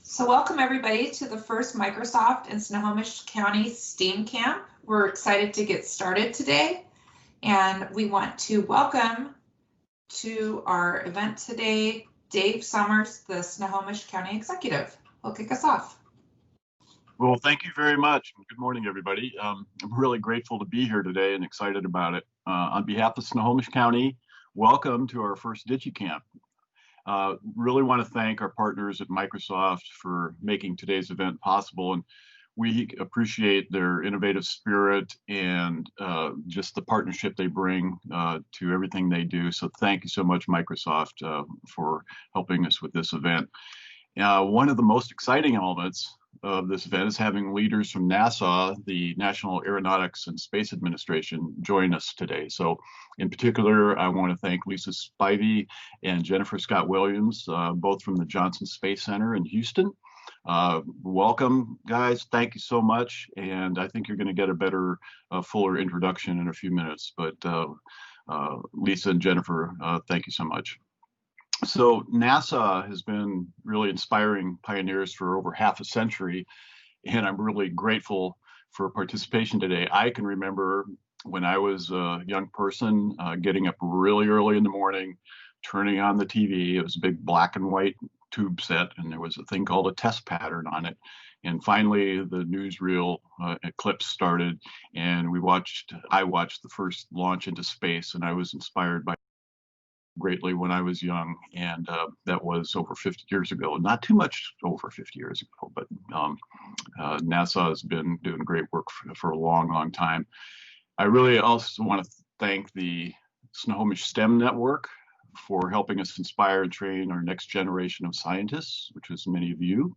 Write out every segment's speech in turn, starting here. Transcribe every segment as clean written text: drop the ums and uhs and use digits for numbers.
So welcome everybody to the first Microsoft and Snohomish County STEAM Camp. We're excited to get started today, and we want to welcome to our event today, Dave Summers, the Snohomish County Executive. He'll kick us off. Well, thank you very much. Good morning, everybody. I'm really grateful to be here today and excited about it. On behalf of Snohomish County, welcome to our first DigiCamp. Really want to thank our partners at Microsoft for making today's event possible, and we appreciate their innovative spirit and just the partnership they bring to everything they do. So thank you so much, Microsoft, for helping us with this event. One of the most exciting elements of this event is having leaders from NASA, the National Aeronautics and Space Administration, join us today. So in particular, I want to thank Lisa Spivey and Jennifer Scott Williams, both from the Johnson Space Center in Houston. Welcome, guys. Thank you so much. And I think you're going to get a better, fuller introduction in a few minutes. But Lisa and Jennifer, thank you so much. So NASA has been really inspiring pioneers for over half a century, and I'm really grateful for participation today. I can remember when I was a young person getting up really early in the morning, turning on the TV. It was a big black and white tube set, and there was a thing called a test pattern on it. And finally, the newsreel eclipse started, and I watched the first launch into space, and I was inspired by greatly when I was young, and that was over 50 years ago. Not too much over 50 years ago, but NASA has been doing great work for a long time. I really also want to thank the Snohomish STEM Network for helping us inspire and train our next generation of scientists, which is many of you.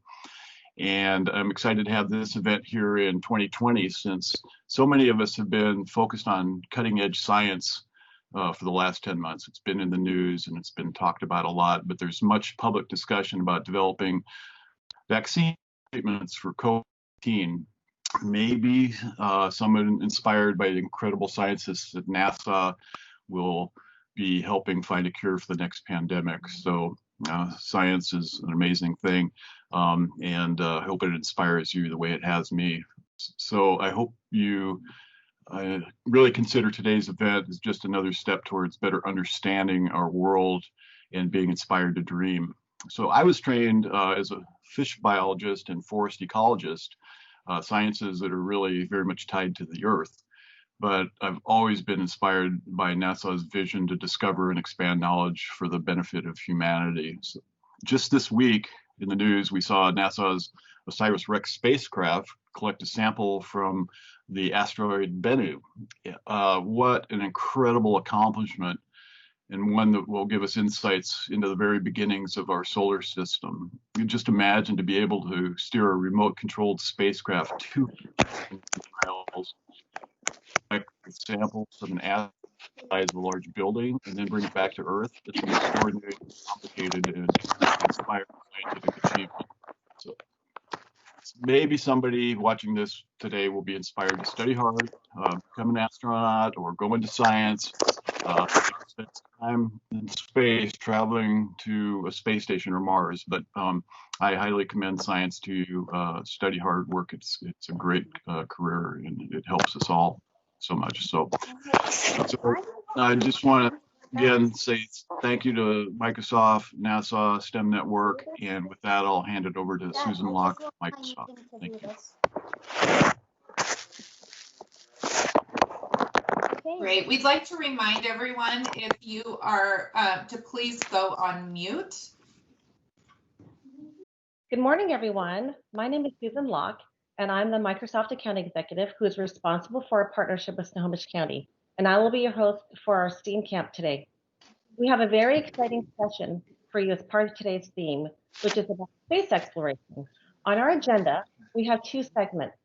And I'm excited to have this event here in 2020, since so many of us have been focused on cutting edge science for the last 10 months. It's been in the news and it's been talked about a lot, but there's much public discussion about developing vaccine treatments for COVID-19. Maybe someone inspired by the incredible scientists at NASA will be helping find a cure for the next pandemic. So science is an amazing thing, and I hope it inspires you the way it has me. So I hope you really consider today's event as just another step towards better understanding our world and being inspired to dream. So I was trained as a fish biologist and forest ecologist, sciences that are really very much tied to the earth. But I've always been inspired by NASA's vision to discover and expand knowledge for the benefit of humanity. So just this week in the news, we saw NASA's OSIRIS-REx spacecraft collect a sample from the asteroid Bennu. What an incredible accomplishment, and one that will give us insights into the very beginnings of our solar system. You just imagine to be able to steer a remote-controlled spacecraft 2 miles, collect samples of an asteroid the size of a large building, and then bring it back to Earth. It's an extraordinarily complicated and inspiring scientific achievement. So maybe somebody watching this today will be inspired to study hard, become an astronaut, or go into science, spend time in space traveling to a space station or Mars. But I highly commend science to you. Study hard, work. It's a great career, and it helps us all so much. So I just want to again say thank you to Microsoft, NASA, STEM Network, and with that, I'll hand it over to Susan Locke, Microsoft. Thank you. Great. We'd like to remind everyone, if you are to please go on mute. Good morning, everyone. My name is Susan Locke, and I'm the Microsoft Account Executive who is responsible for our partnership with Snohomish County. And I will be your host for our STEAM Camp today. We have a very exciting session for you as part of today's theme, which is about space exploration. On our agenda, we have 2 segments.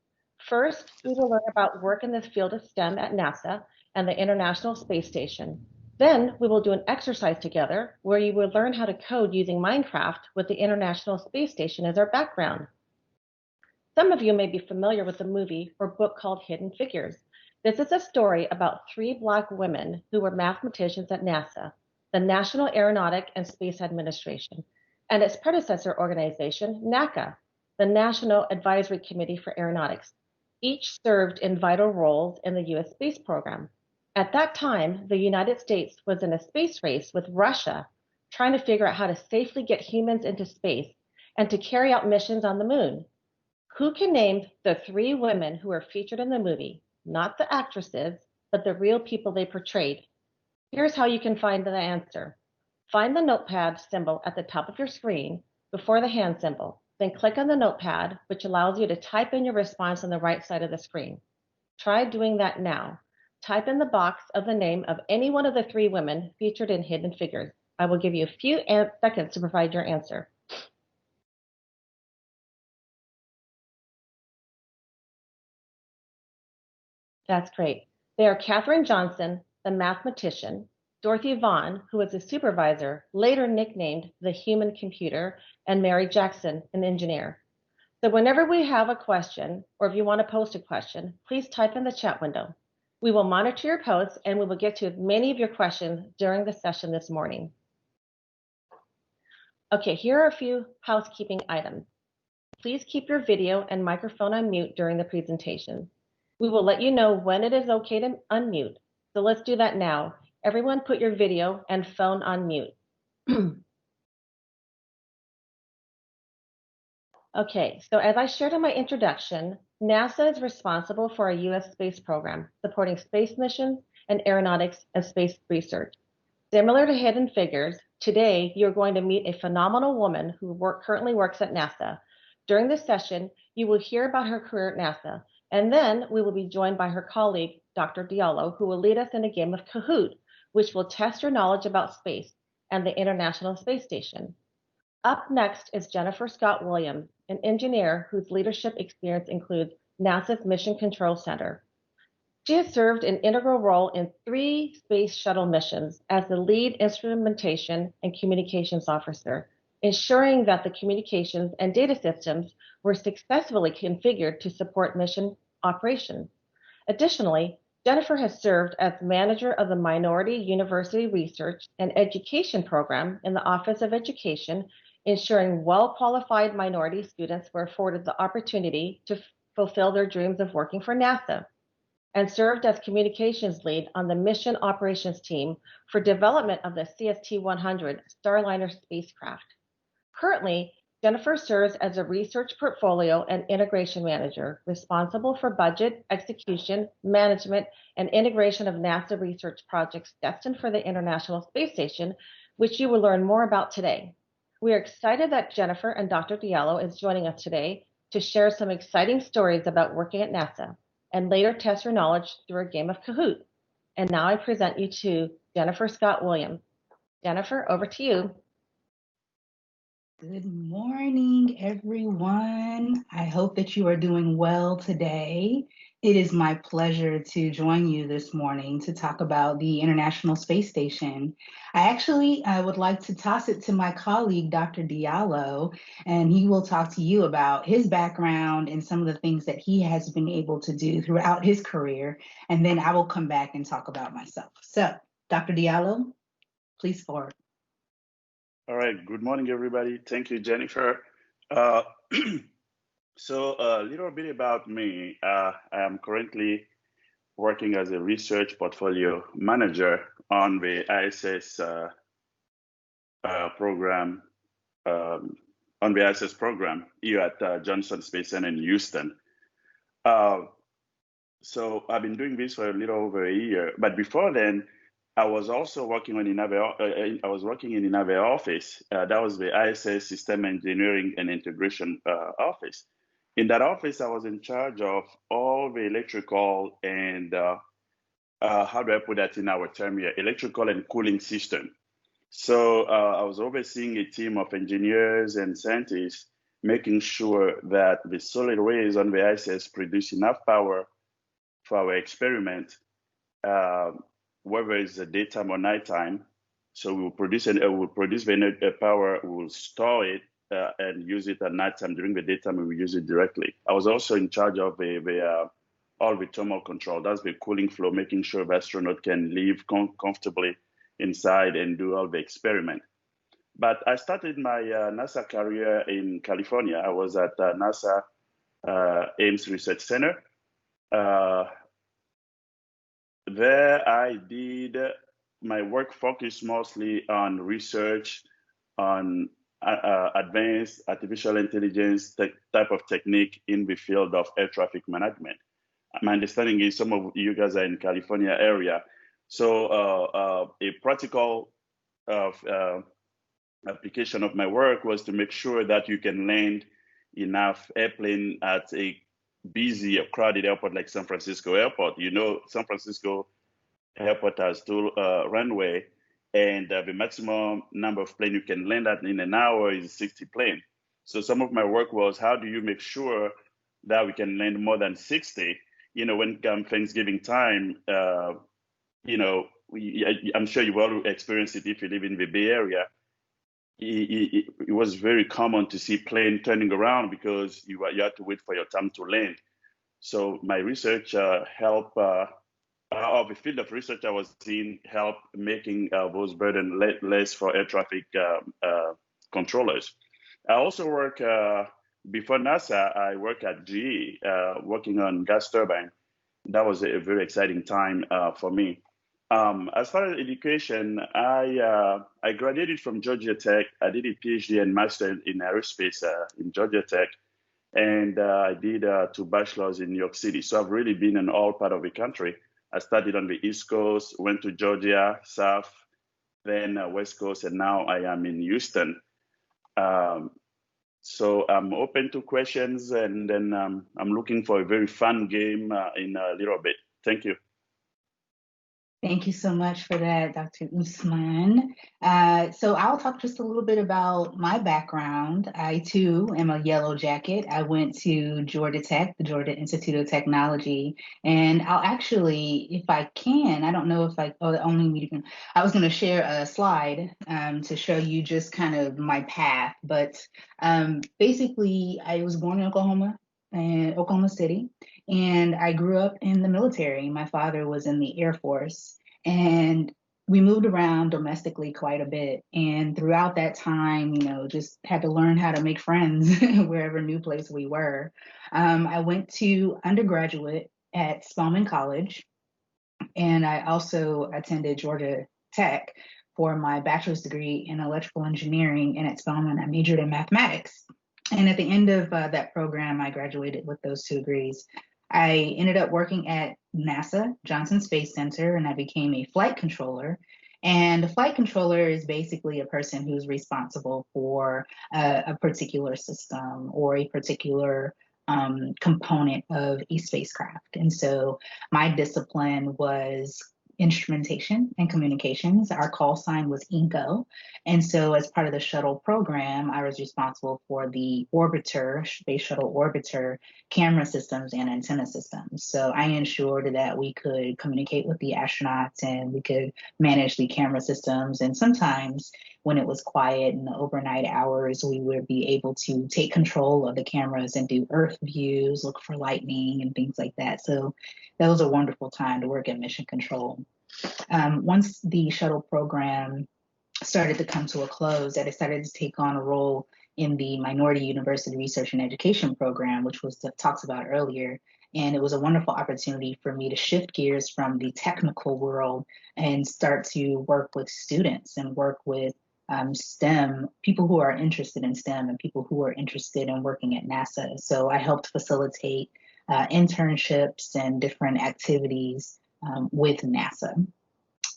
First, we will learn about work in the field of STEM at NASA and the International Space Station. Then we will do an exercise together where you will learn how to code using Minecraft with the International Space Station as our background. Some of you may be familiar with the movie or book called Hidden Figures. This is a story about 3 Black women who were mathematicians at NASA, the National Aeronautic and Space Administration, and its predecessor organization, NACA, the National Advisory Committee for Aeronautics. Each served in vital roles in the U.S. space program. At that time, the United States was in a space race with Russia, trying to figure out how to safely get humans into space and to carry out missions on the moon. Who can name the 3 women who are featured in the movie? Not the actresses, but the real people they portrayed. Here's how you can find the answer. Find the notepad symbol at the top of your screen before the hand symbol. Then click on the notepad, which allows you to type in your response on the right side of the screen. Try doing that now. Type in the box of the name of any one of the 3 women featured in Hidden Figures. I will give you a few seconds to provide your answer. That's great. They are Katherine Johnson, the mathematician, Dorothy Vaughan, who was a supervisor, later nicknamed the human computer, and Mary Jackson, an engineer. So whenever we have a question, or if you want to post a question, please type in the chat window. We will monitor your posts and we will get to many of your questions during the session this morning. Okay, here are a few housekeeping items. Please keep your video and microphone on mute during the presentation. We will let you know when it is okay to unmute. So let's do that now. Everyone put your video and phone on mute. Okay, so as I shared in my introduction, NASA is responsible for our U.S. space program, supporting space missions and aeronautics and space research. Similar to Hidden Figures, today you're going to meet a phenomenal woman who currently works at NASA. During this session, you will hear about her career at NASA, and then we will be joined by her colleague, Dr. Diallo, who will lead us in a game of Kahoot, which will test your knowledge about space and the International Space Station. Up next is Jennifer Scott Williams, an engineer whose leadership experience includes NASA's Mission Control Center. She has served an integral role in 3 space shuttle missions as the lead instrumentation and communications officer, ensuring that the communications and data systems were successfully configured to support mission operations. Additionally, Jennifer has served as manager of the Minority University Research and Education Program in the Office of Education, ensuring well-qualified minority students were afforded the opportunity to fulfill their dreams of working for NASA, and served as communications lead on the mission operations team for development of the CST-100 Starliner spacecraft. Currently, Jennifer serves as a research portfolio and integration manager, responsible for budget, execution, management, and integration of NASA research projects destined for the International Space Station, which you will learn more about today. We are excited that Jennifer and Dr. Diallo is joining us today to share some exciting stories about working at NASA and later test your knowledge through a game of Kahoot. And now I present you to Jennifer Scott Williams. Jennifer, over to you. Good morning, everyone. I hope that you are doing well today. It is my pleasure to join you this morning to talk about the International Space Station. I would like to toss it to my colleague, Dr. Diallo, and he will talk to you about his background and some of the things that he has been able to do throughout his career. And then I will come back and talk about myself. So, Dr. Diallo, please forward. All right, good morning, everybody. Thank you, Jennifer. So a little bit about me. I am currently working as a research portfolio manager on the ISS program, on the ISS program here at Johnson Space Center in Houston. So I've been doing this for a little over a year, but before then, I was also working in another office. That was the ISS System Engineering and Integration office. In that office, I was in charge of all the electrical and how do I put that in our term here? Electrical and cooling system. So I was overseeing a team of engineers and scientists, making sure that the solid waste on the ISS produce enough power for our experiment, whether it's the daytime or nighttime. So we will produce the power, we will store it and use it at nighttime. During the daytime, we will use it directly. I was also in charge of all the thermal control. That's the cooling flow, making sure the astronaut can live comfortably inside and do all the experiment. But I started my NASA career in California. I was at NASA Ames Research Center. There I did my work focused mostly on research on advanced artificial intelligence type of technique in the field of air traffic management. My understanding is some of you guys are in California area. So a practical application of my work was to make sure that you can land enough airplane at a busy or crowded airport like San Francisco Airport. You know, San Francisco Airport has two runway, and the maximum number of planes you can land at in an hour is 60 planes. So some of my work was, how do you make sure that we can land more than 60? You know, when come Thanksgiving time, you know, I'm sure you've all experienced it if you live in the Bay Area. It was very common to see plane turning around because you had to wait for your time to land. So my research helped, the field of research I was in helped making those burdens less for air traffic controllers. I also work, before NASA, I worked at GE, working on gas turbine. That was a very exciting time for me. As far as education, I graduated from Georgia Tech. I did a PhD and master in aerospace in Georgia Tech, and I did 2 bachelors in New York City. So I've really been in all part of the country. I studied on the East Coast, went to Georgia, South, then West Coast, and now I am in Houston. So I'm open to questions, and then I'm looking for a very fun game in a little bit. Thank you. Thank you so much for that, Dr. Usman. So I'll talk just a little bit about my background. I too am a yellow jacket. I went to Georgia Tech, the Georgia Institute of Technology, and I'll actually, if I can, I don't know if I was going to share a slide to show you just kind of my path, but basically I was born in Oklahoma City. And I grew up in the military. My father was in the Air Force, and we moved around domestically quite a bit. And throughout that time, you know, just had to learn how to make friends wherever new place we were. I went to undergraduate at Spelman College, and I also attended Georgia Tech for my bachelor's degree in electrical engineering. And at Spelman, I majored in mathematics. And at the end of that program, I graduated with those 2 degrees. I ended up working at NASA Johnson Space Center, and I became a flight controller. And a flight controller is basically a person who's responsible for a particular system or a particular component of a spacecraft. And so my discipline was instrumentation and communications. Our call sign was INCO. And so as part of the shuttle program, I was responsible for the orbiter, space shuttle orbiter, camera systems and antenna systems. So I ensured that we could communicate with the astronauts and we could manage the camera systems. And sometimes when it was quiet in the overnight hours, we would be able to take control of the cameras and do Earth views, look for lightning and things like that. So that was a wonderful time to work in mission control. Once the shuttle program started to come to a close, I decided to take on a role in the Minority University Research and Education program, which was talked about earlier. And it was a wonderful opportunity for me to shift gears from the technical world and start to work with students and work with STEM, people who are interested in STEM and people who are interested in working at NASA. So I helped facilitate internships and different activities with NASA.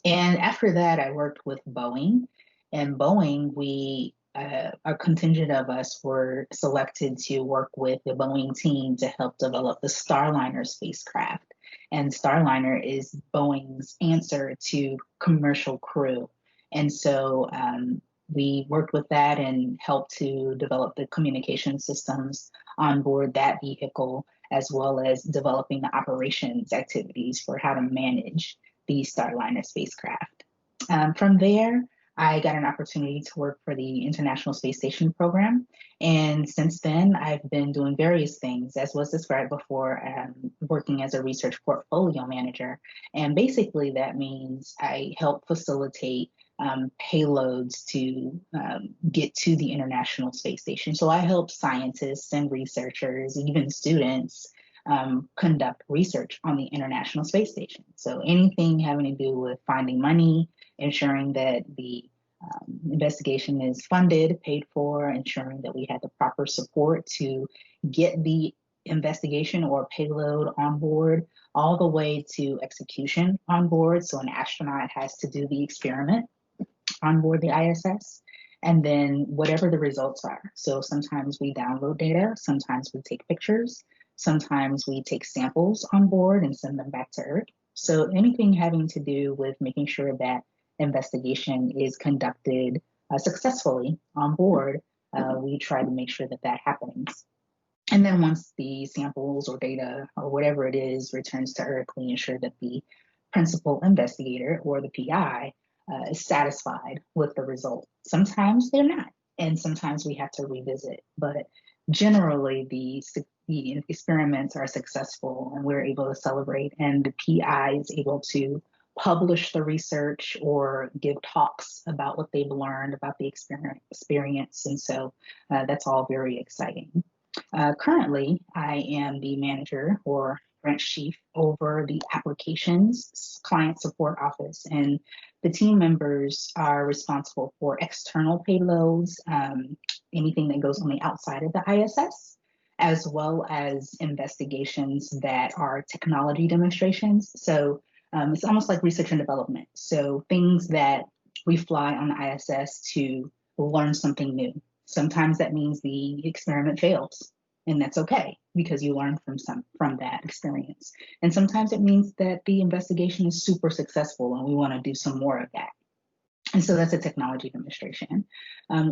And after that, I worked with Boeing. And Boeing, a contingent of us were selected to work with the Boeing team to help develop the Starliner spacecraft. And Starliner is Boeing's answer to Commercial Crew. And so we worked with that and helped to develop the communication systems on board that vehicle, as well as developing the operations activities for how to manage the Starliner spacecraft. From there, I got an opportunity to work for the International Space Station program. And since then, I've been doing various things, as was described before, working as a research portfolio manager. And basically that means I help facilitate payloads to get to the International Space Station. So I help scientists and researchers, even students, conduct research on the International Space Station. So anything having to do with finding money, ensuring that the investigation is funded, paid for, ensuring that we had the proper support to get the investigation or payload on board, all the way to execution on board. So an astronaut has to do the experiment on board the ISS, and then whatever the results are. So sometimes we download data, sometimes we take pictures, sometimes we take samples on board and send them back to Earth. So anything having to do with making sure that investigation is conducted successfully on board, we try to make sure that that happens. And then once the samples or data or whatever it is returns to Earth, we ensure that the principal investigator or the PI is satisfied with the result. Sometimes they're not, and sometimes we have to revisit. But generally, the experiments are successful, and we're able to celebrate, and the PI is able to publish the research or give talks about what they've learned about the experience. And so that's all very exciting. Currently, I am the manager or branch chief over the applications client support office, and the team members are responsible for external payloads, anything that goes on the outside of the ISS, as well as investigations that are technology demonstrations. So it's almost like research and development. So things that we fly on the ISS to learn something new. Sometimes that means the experiment fails, and that's okay because you learn from that experience. And sometimes it means that the investigation is super successful and we want to do some more of that. And so that's a technology demonstration.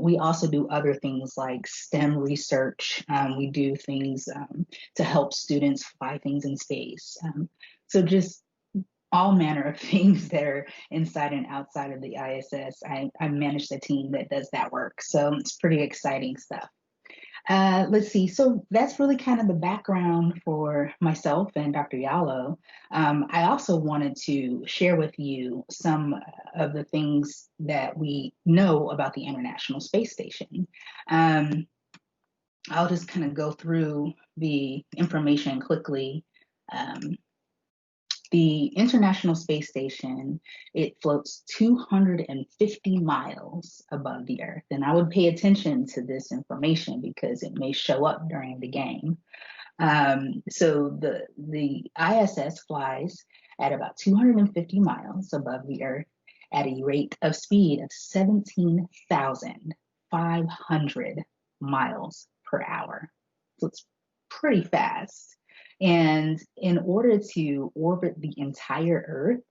We also do other things like STEM research. We do things to help students fly things in space. So just all manner of things that are inside and outside of the ISS. I manage the team that does that work. So it's pretty exciting stuff. Let's see. So that's really kind of the background for myself and Dr. Yalo. I also wanted to share with you some of the things that we know about the International Space Station. I'll just kind of go through the information quickly. The International Space Station, it floats 250 miles above the Earth. And I would pay attention to this information because it may show up during the game. So the ISS flies at about 250 miles above the Earth at a rate of speed of 17,500 miles per hour. So it's pretty fast. And in order to orbit the entire Earth,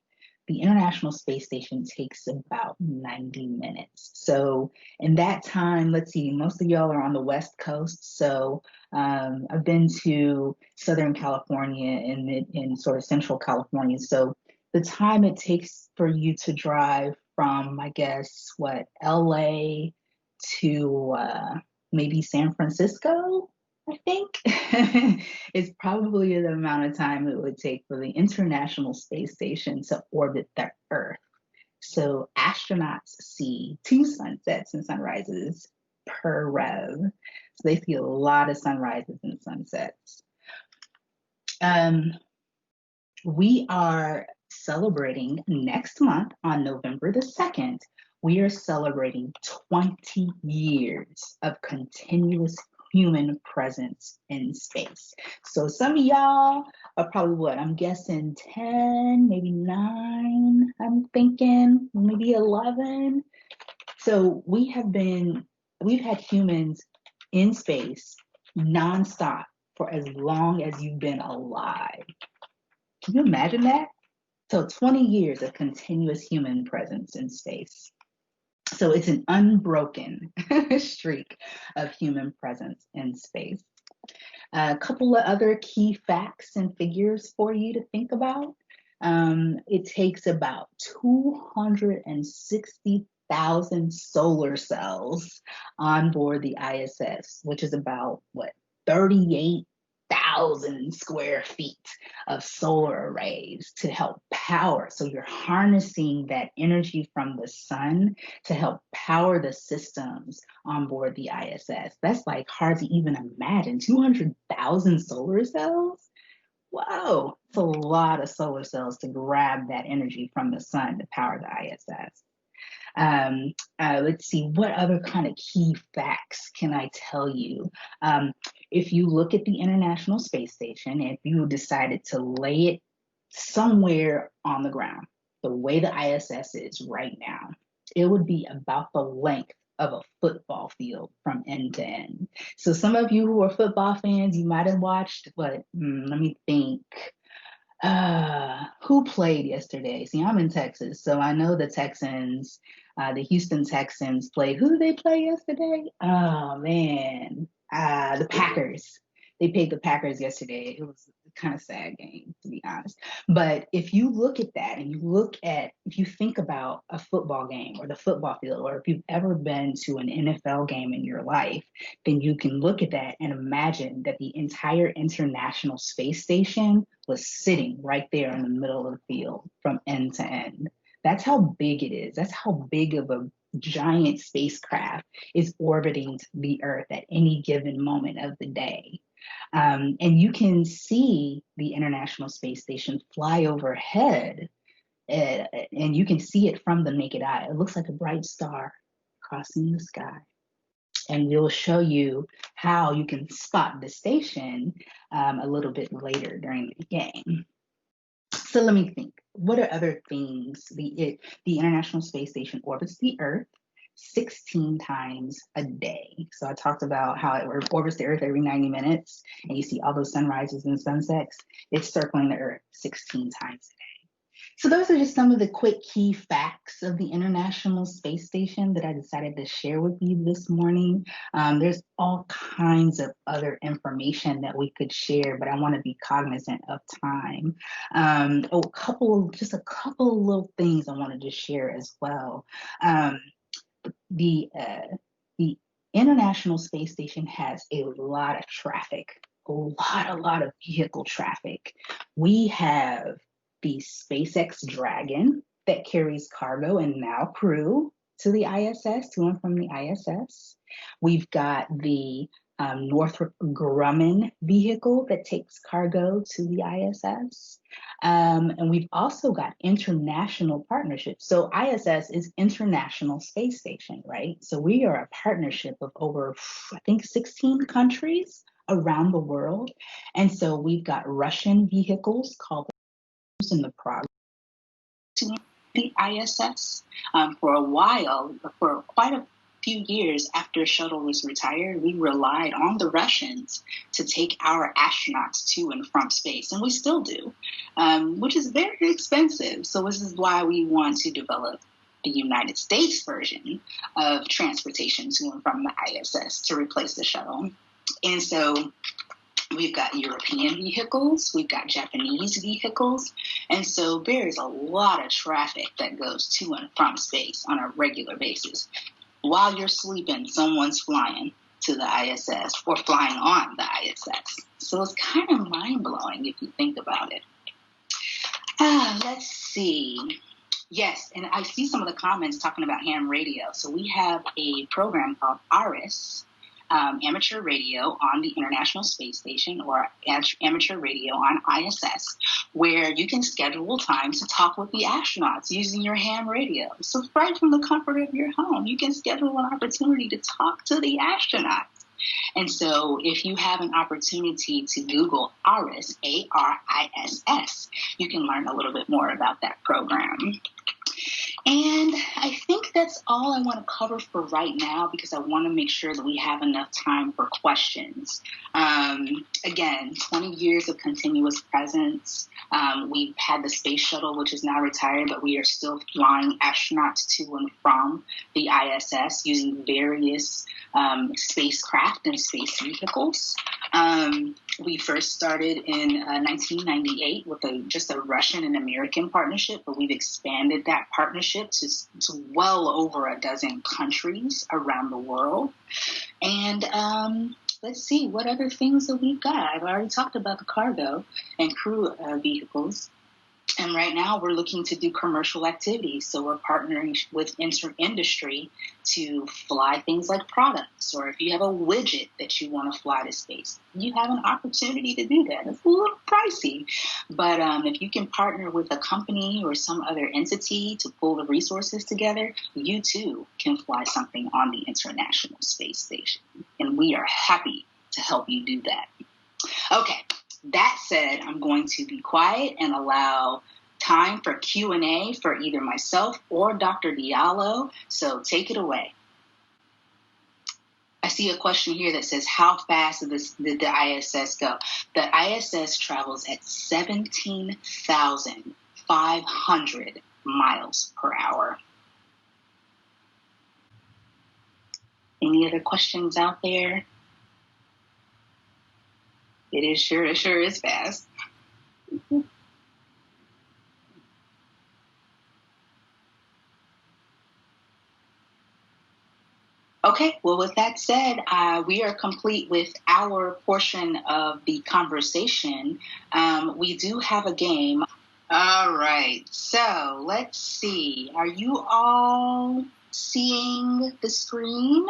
the International Space Station takes about 90 minutes. So in that time, let's see, most of y'all are on the West Coast. So I've been to Southern California and in sort of Central California. So the time it takes for you to drive from, I guess, LA to maybe San Francisco, I think, is probably the amount of time it would take for the International Space Station to orbit the Earth. So astronauts see 2 sunsets and sunrises per rev. So they see a lot of sunrises and sunsets. We are celebrating next month on November the 2nd. We are celebrating 20 years of continuous human presence in space. So some of y'all are probably I'm guessing 10, maybe 9, I'm thinking, maybe 11. So we've had humans in space nonstop for as long as you've been alive. Can you imagine that? So 20 years of continuous human presence in space. So it's an unbroken streak of human presence in space. A couple of other key facts and figures for you to think about. It takes about 260,000 solar cells on board the ISS, which is about 38,000 100,000 square feet of solar arrays to help power. So you're harnessing that energy from the sun to help power the systems on board the ISS. That's like hard to even imagine. 200,000 solar cells? Whoa, it's a lot of solar cells to grab that energy from the sun to power the ISS. Let's see, what other kind of key facts can I tell you? If you look at the International Space Station, if you decided to lay it somewhere on the ground, the way the ISS is right now, it would be about the length of a football field from end to end. So some of you who are football fans, you might have watched, but let me think. Who played yesterday? See, I'm in Texas, so I know the Texans, the Houston Texans played. Who did they play yesterday? Oh, man. The Packers. They played the Packers yesterday. It was a kind of sad game, to be honest. But if you look at that and if you think about a football game or the football field, or if you've ever been to an NFL game in your life, then you can look at that and imagine that the entire International Space Station was sitting right there in the middle of the field from end to end. That's how big it is. That's how big of a giant spacecraft is orbiting the Earth at any given moment of the day. And you can see the International Space Station fly overhead, and you can see it from the naked eye. It looks like a bright star crossing the sky. And we'll show you how you can spot the station a little bit later during the game. So let me think. What are other things? The International Space Station orbits the Earth 16 times a day. So I talked about how it orbits the Earth every 90 minutes, and you see all those sunrises and sunsets. It's circling the Earth 16 times a day. So those are just some of the quick key facts of the International Space Station that I decided to share with you this morning. There's all kinds of other information that we could share, but I want to be cognizant of time. A couple of little things I wanted to share as well. The International Space Station has a lot of traffic, a lot of vehicle traffic. We have the SpaceX Dragon that carries cargo and now crew to the ISS, to and from the ISS. We've got the Northrop Grumman vehicle that takes cargo to the ISS. And we've also got international partnerships. So ISS is International Space Station, right? So we are a partnership of over, I think, 16 countries around the world. And so we've got Russian vehicles called in the progress to the ISS. For a while, for quite a few years after shuttle was retired, we relied on the Russians to take our astronauts to and from space, and we still do, which is very expensive. So this is why we want to develop the United States version of transportation to and from the ISS to replace the shuttle. And so we've got European vehicles, we've got Japanese vehicles, and so there's a lot of traffic that goes to and from space on a regular basis. While you're sleeping, someone's flying to the ISS or flying on the ISS. So it's kind of mind-blowing if you think about it. Let's see. Yes, and I see some of the comments talking about ham radio. So we have a program called ARIS, amateur radio on the International Space Station, or amateur radio on ISS, where you can schedule time to talk with the astronauts using your ham radio. So right from the comfort of your home, you can schedule an opportunity to talk to the astronauts. And so if you have an opportunity to Google ARIS, ARISS, you can learn a little bit more about that program. And I think that's all I want to cover for right now, because I want to make sure that we have enough time for questions. Again, 20 years of continuous presence. We've had the space shuttle, which is now retired, but we are still flying astronauts to and from the ISS using various spacecraft and space vehicles. We first started in 1998 with just a Russian and American partnership, but we've expanded that partnership to well over a dozen countries around the world. And let's see what other things that we've got. I've already talked about the cargo and crew vehicles. And right now we're looking to do commercial activities. So we're partnering with industry to fly things like products, or if you have a widget that you want to fly to space, you have an opportunity to do that. It's a little pricey, but if you can partner with a company or some other entity to pull the resources together, you too can fly something on the International Space Station. And we are happy to help you do that. Okay. That said, I'm going to be quiet and allow time for Q&A for either myself or Dr. Diallo. So take it away. I see a question here that says, how fast did the ISS go? The ISS travels at 17,500 miles per hour. Any other questions out there? It sure is fast. Okay, well, with that said, we are complete with our portion of the conversation. We do have a game. All right, so let's see. Are you all seeing the screen?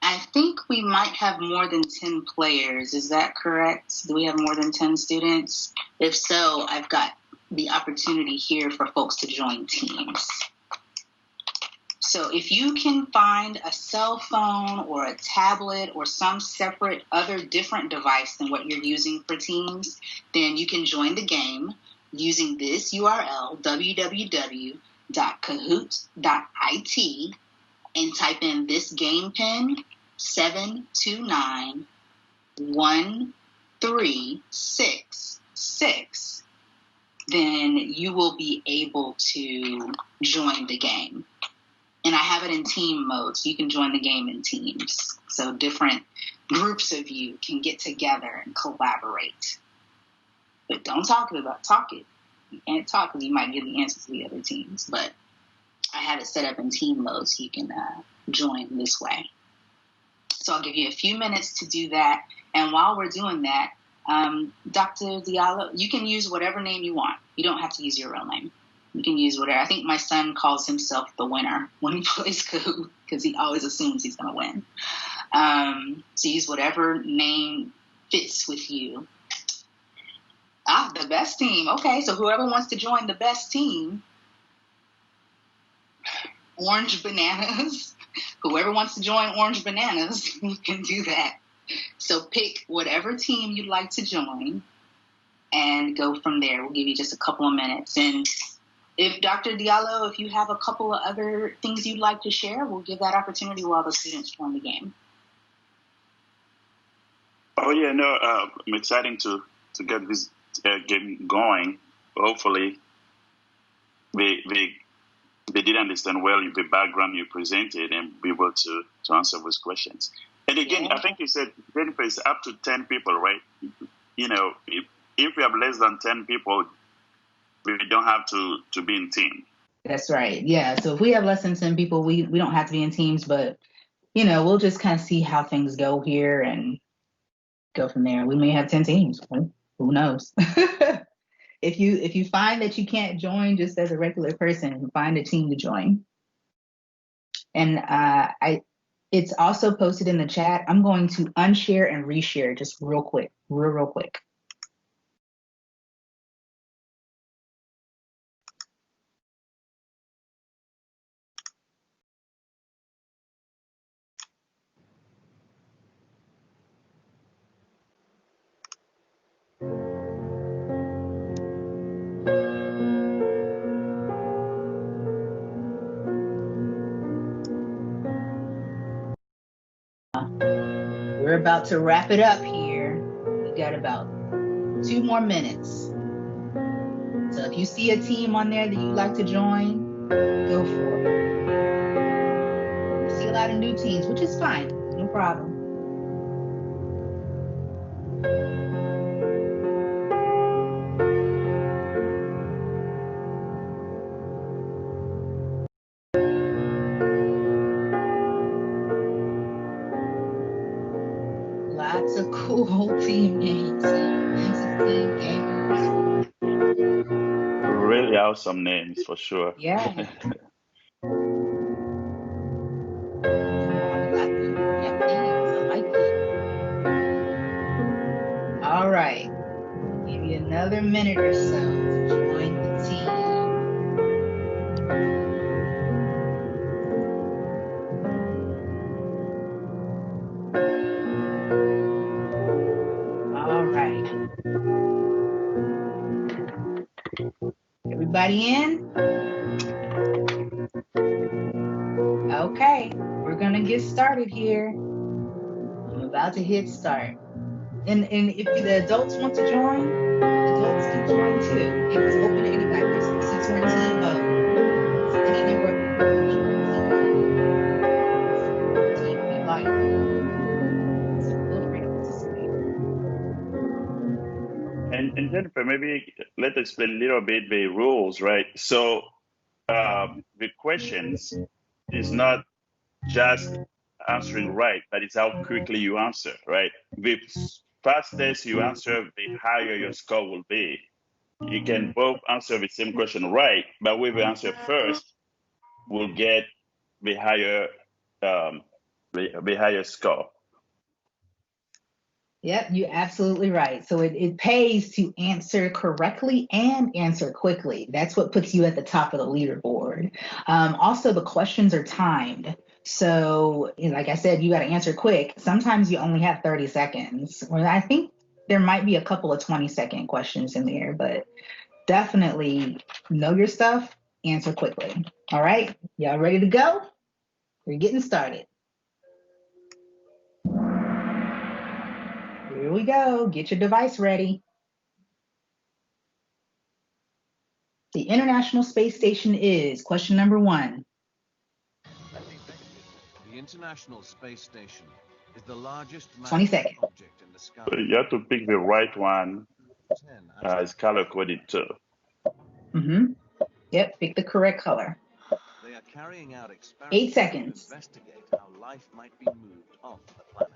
I think we might have more than 10 players. Is that correct? Do we have more than 10 students? If so, I've got the opportunity here for folks to join teams. So if you can find a cell phone or a tablet or some separate other different device than what you're using for Teams, then you can join the game using this URL, www.kahoot.it, and type in this game pin, 7291366. Then you will be able to join the game. And I have it in team mode, so you can join the game in teams. So different groups of you can get together and collaborate. But don't talk it. You can't talk because you might give the answer to the other teams. But I have it set up in team mode so you can join this way. So I'll give you a few minutes to do that. And while we're doing that, Dr. Diallo, you can use whatever name you want. You don't have to use your real name. You can use whatever. I think my son calls himself the winner when he plays Kahoot because he always assumes he's going to win. So use whatever name fits with you. The best team. Okay, so whoever wants to join the best team, Orange Bananas. Whoever wants to join Orange Bananas, you can do that. So pick whatever team you'd like to join and go from there. We'll give you just a couple of minutes. And if Dr. Diallo, if you have a couple of other things you'd like to share, we'll give that opportunity while the students join the game. Oh, yeah, no, I'm excited to get this game going. Hopefully, they did understand well the background you presented and be able to answer those questions. And again, yeah. I think you said it's up to 10 people, right? You know, if we have less than 10 people, we don't have to be in team. That's right. Yeah. So if we have less than 10 people, we don't have to be in teams, but, you know, we'll just kind of see how things go here and go from there. We may have 10 teams. Who knows? If you find that you can't join just as a regular person, find a team to join. And it's also posted in the chat. I'm going to unshare and reshare just real quick. We're about to wrap it up here. We got about 2 more minutes. So if you see a team on there that you'd like to join, go for it. We see a lot of new teams, which is fine. No problem. It's a cool team name. So, Vincent, Gamers. Really awesome names for sure. Yeah. I like it. All right. Give you another minute or so to join the team. All right. Everybody in? Okay. We're going to get started here. I'm about to hit start. And if the adults want to join, adults can join too. It's open to anybody. Since we're in team mode, any number of people can join team if you like. So feel free to participate. And Jennifer, maybe let's explain a little bit the rules, right? So the questions is not just answering right, but it's how quickly you answer, right? The fastest you answer, the higher your score will be. You can both answer the same question right, but whoever answer first will get the higher the higher score. Yep, you're absolutely right. So it pays to answer correctly and answer quickly. That's what puts you at the top of the leaderboard. Also, the questions are timed. So, like I said, you got to answer quick. Sometimes you only have 30 seconds. Well, I think there might be a couple of 20-second questions in there, but definitely know your stuff, answer quickly. All right, y'all ready to go? We're getting started. Here we go. Get your device ready. The International Space Station is question number 1. The International Space Station is the largest 20 seconds. object in the sky. So you have to pick the right one. It's color coded too. Yep, pick the correct color. They are carrying out 8 seconds. to investigate how life might be moved off the planet.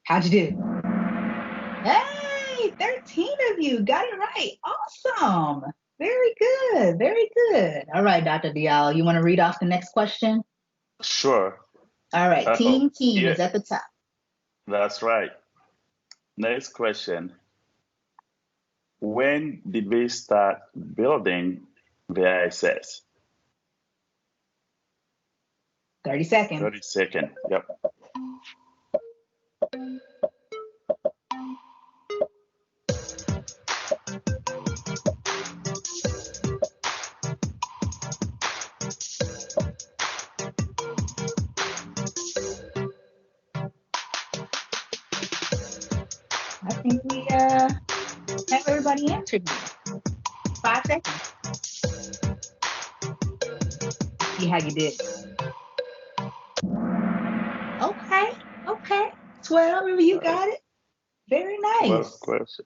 How'd you do? Hey, 13 of you got it right. Awesome. Very good. Very good. All right, Dr. Diallo, you want to read off the next question? Sure. All right, team yeah. is at the top. That's right. Next question. When did we start building the ISS? 30 seconds. 30 seconds. Yep. I think we have everybody answered now. 5 seconds. See how you did. Okay. 12 of you got it. Very nice. Question.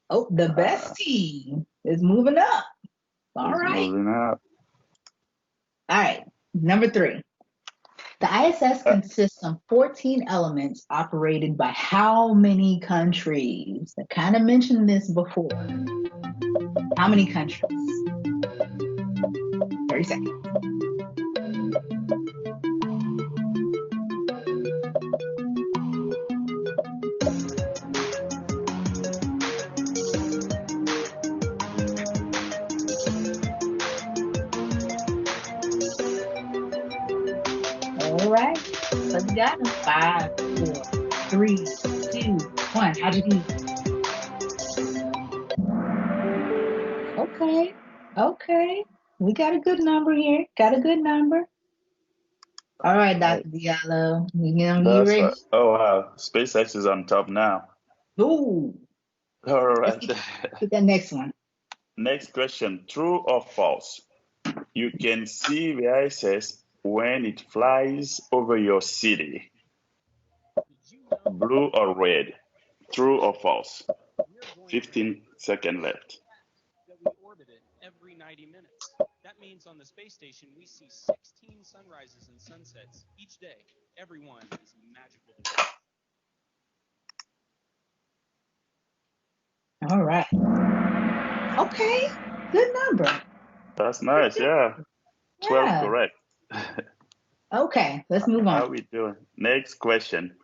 Oh, the best team is moving up. All right. Moving up. All right. Number 3. The ISS consists of 14 elements operated by how many countries? I kind of mentioned this before. How many countries? 30 seconds. All right. So we got them. 5, 4, 3, 2, 1. How'd you do? Okay. We got a good number here. All right, Dr. Diallo. You ready? Right. Oh, wow. SpaceX is on top now. Ooh. All right. Get that next one. Next question. True or false? You can see the ISS when it flies over your city. Blue or red? True or false? 15 seconds left. That we orbit it every 90 minutes. That means on the space station, we see 16 sunrises and sunsets each day. Every one is magical to watch. All right. Okay, good number. That's nice. Yeah. 12 Yeah. correct. Okay, let's move How on. we doing? Next question.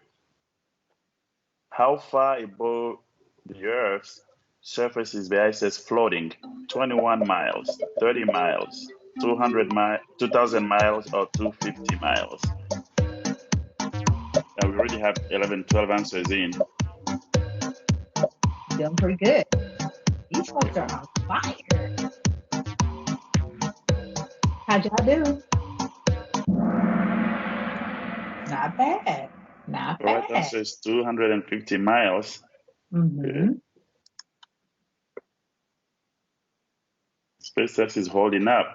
How far above the Earth's surface is the ISS floating? 21 miles, 30 miles, 2,000 miles, or 250 miles? And we already have 11, 12 answers in. Doing pretty good. These folks are on fire. How'd y'all do? Not bad. Not The right bad. answer is 250 miles. Mm-hmm. SpaceX is holding up.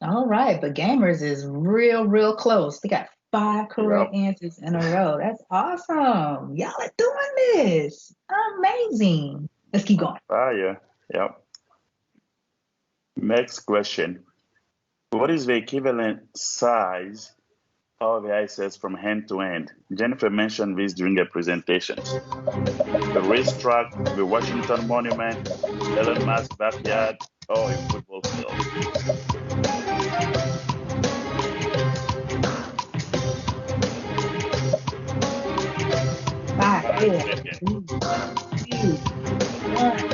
All right, but Gamers is real close. They got 5 correct answers in a row. That's awesome. Y'all are doing this. Amazing. Let's keep going. Fire. Yep. Next question. What is the equivalent size of the ISS from end to end? Jennifer mentioned this during her presentation. The racetrack, the Washington Monument, Elon Musk's backyard, or a football field. 5, 4, 3, seconds. 2, 1.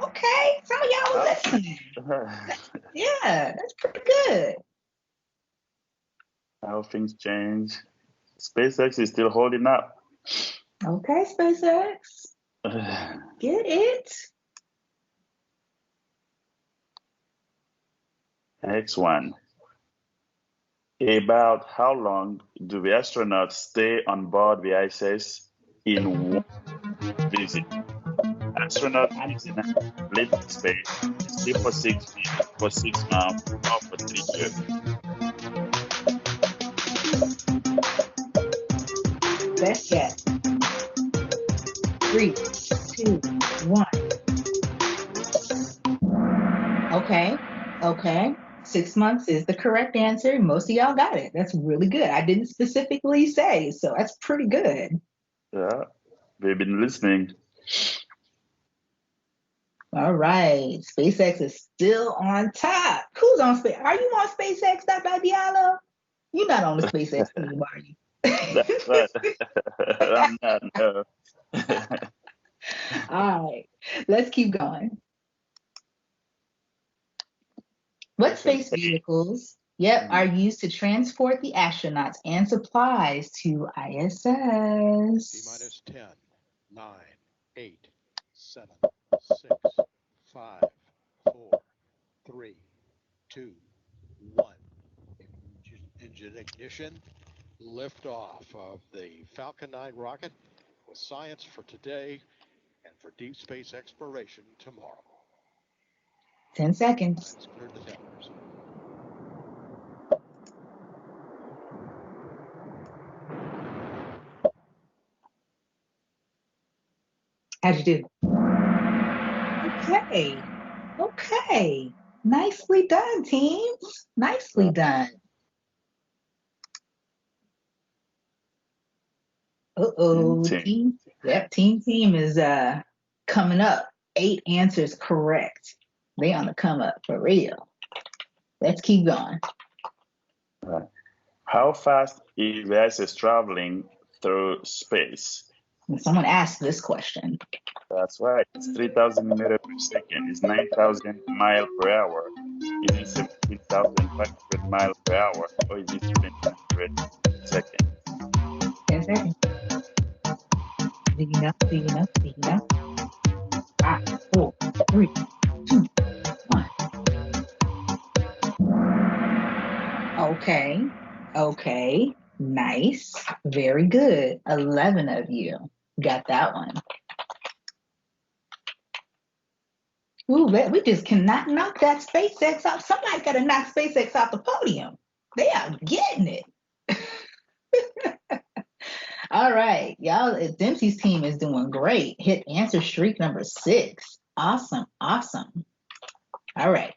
Okay. Some of y'all were listening. Yeah, that's pretty good. How things change. SpaceX is still holding up. Okay, SpaceX. Get it? Next one. About how long do the astronauts stay on board the ISS in one visit? Astronaut lives in living space, sleep for 6 weeks, for 6 months, or for 3 years. Best guess. 3, 2, 1. Okay. 6 months is the correct answer. Most of y'all got it. That's really good. I didn't specifically say, so that's pretty good. Yeah, they've been listening. All right. SpaceX is still on top. Who's on Space? Are you on SpaceX, Dr. Diallo? You're not on the SpaceX team, are you? That's right. I'm not, no. All right. Let's keep going. What space vehicles, are used to transport the astronauts and supplies to ISS? T-minus 10, 9, 8, 7, 6, 5, 4, 3, 2, 1. Engine ignition. Liftoff of the Falcon 9 rocket with science for today and for deep space exploration tomorrow. 10 seconds. Let's clear the tethers. How'd you do? Okay. Nicely done, teams. Nicely done. Team is coming up. 8 answers correct. They on the come up for real. Let's keep going. How fast is the ISS traveling through space? Someone asked this question. That's right. It's 3,000 meters per second. It's 9,000 miles per hour. Is it 17,500 miles per hour? Or is it 700 seconds? 10 seconds. Speaking up. 5, 4, 3, 2, 1. Okay. Nice. Very good. 11 of you got that one. Ooh, we just cannot knock that SpaceX off. Somebody got to knock SpaceX off the podium. They are getting it. All right, y'all. Dempsey's team is doing great. Hit answer streak number 6. Awesome. Awesome. All right.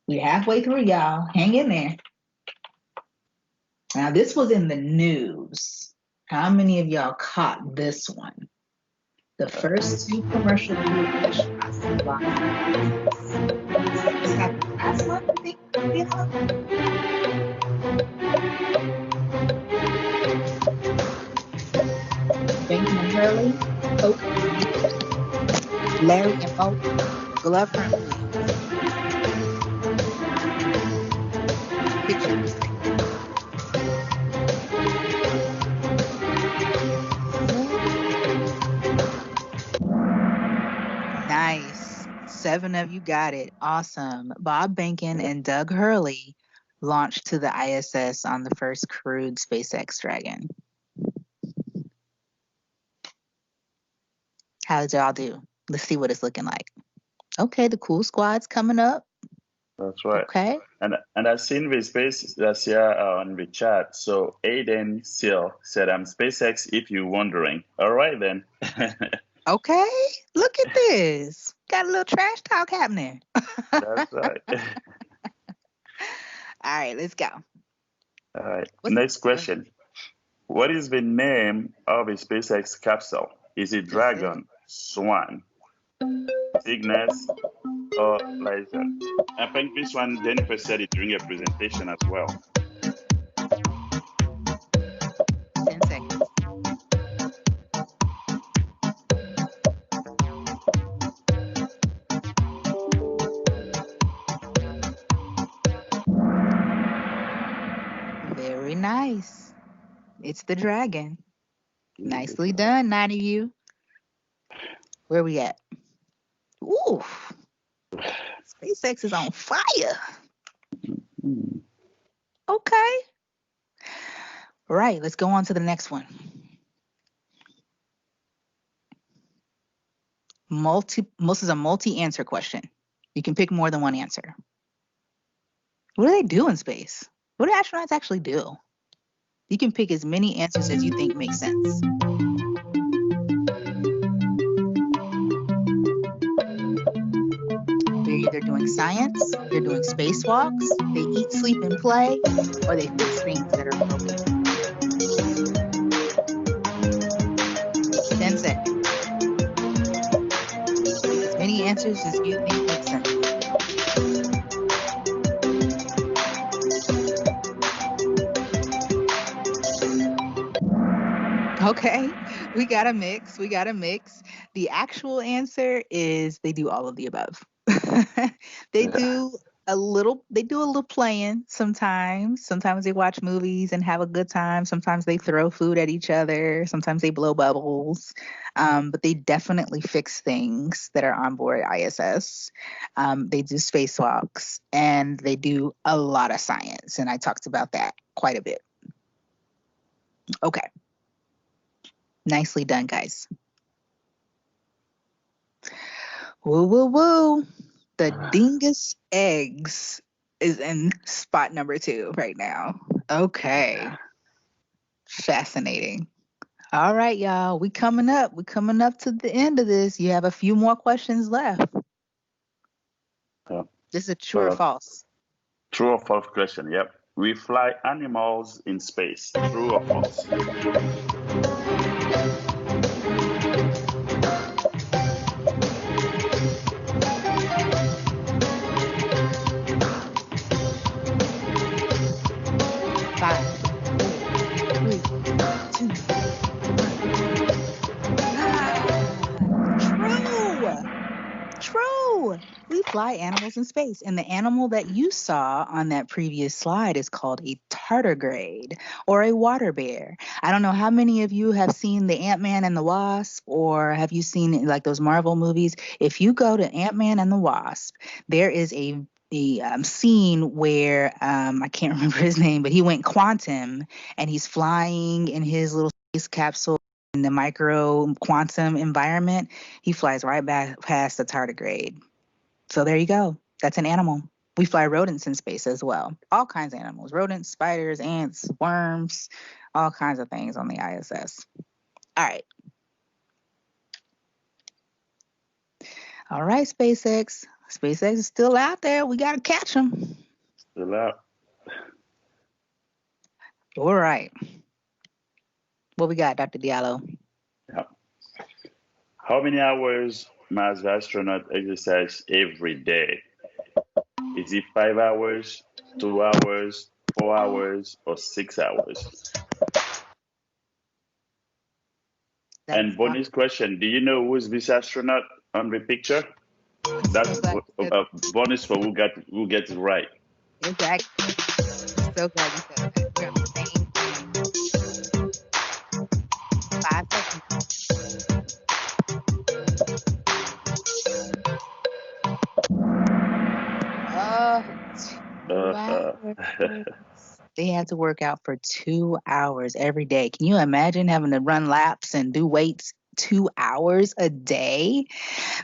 We're halfway through, y'all. Hang in there. Now, this was in the news. How many of y'all caught this one? The first 2 commercial crew shots launched. This happened last month, I think. Yeah. Benjamin and Hurley, Oak, Larry and Moe, Glover and Williams. Picture this. Nice. 7 of you got it. Awesome. Bob Behnken and Doug Hurley launched to the ISS on the first crewed SpaceX Dragon. How did y'all do? Let's see what it's looking like. Okay, the cool squad's coming up. That's right. Okay. And I've seen the space that's here on the chat. So Aiden Seal said, "I'm SpaceX if you're wondering." All right then. Okay. Look at this. Got a little trash talk happening. That's right. All right, let's go. All right. Next question. What is the name of a SpaceX capsule? Is it Dragon, Swan, Cygnus, or Laser? I think this one Jennifer said it during a presentation as well. 10 seconds. Very nice. It's the Dragon. Nicely done, 9 of you. Where we at? Ooh. SpaceX is on fire. Okay. All right, let's go on to the next one. This is a multi-answer question. You can pick more than one answer. What do they do in space? What do astronauts actually do? You can pick as many answers as you think make sense. They're either doing science, they're doing spacewalks, they eat, sleep, and play, or they fix things that are broken. 10 seconds. Pick as many answers as you think make sense. Okay, we got a mix. The actual answer is they do all of the above. They do a little playing sometimes. Sometimes they watch movies and have a good time. Sometimes they throw food at each other. Sometimes they blow bubbles. But they definitely fix things that are on board ISS. They do spacewalks and they do a lot of science. And I talked about that quite a bit. Okay. Nicely done, guys. Woo, woo, woo. The dingus eggs is in spot number 2 right now. Okay. Fascinating. All right, y'all. We coming up to the end of this. You have a few more questions left. This is a true or false? True or false question, yep. We fly animals in space. True or false? True. We fly animals in space. And the animal that you saw on that previous slide is called a tardigrade or a water bear. I don't know how many of you have seen the Ant-Man and the Wasp, or have you seen like those Marvel movies? If you go to Ant-Man and the Wasp, there is a scene where I can't remember his name, but he went quantum and he's flying in his little space capsule in the micro quantum environment. He flies right back past the tardigrade. So there you go. That's an animal. We fly rodents in space as well. All kinds of animals. Rodents, spiders, ants, worms, all kinds of things on the ISS. All right. All right, SpaceX. SpaceX is still out there. We got to catch them. Still out. All right. What we got, Dr. Diallo? Yeah. How many hours must the astronaut exercise every day? Is it 5 hours, 2 hours, 4 hours, or 6 hours? And bonus question, do you know who's this astronaut on the picture? That's a bonus for who gets it right. Exactly. So glad you said that. We're on the same thing. 5 seconds. They had to work out for 2 hours every day. Can you imagine having to run laps and do weights 2 hours a day?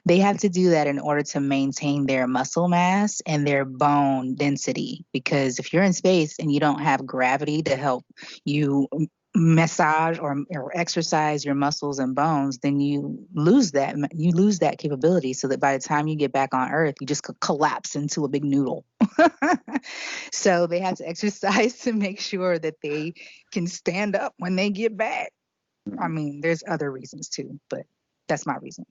They have to do that in order to maintain their muscle mass and their bone density. Because if you're in space and you don't have gravity to help you massage or exercise your muscles and bones, then you lose that capability, so that by the time you get back on Earth, you just collapse into a big noodle. So they have to exercise to make sure that they can stand up when they get back. I mean, there's other reasons too, but that's my reason.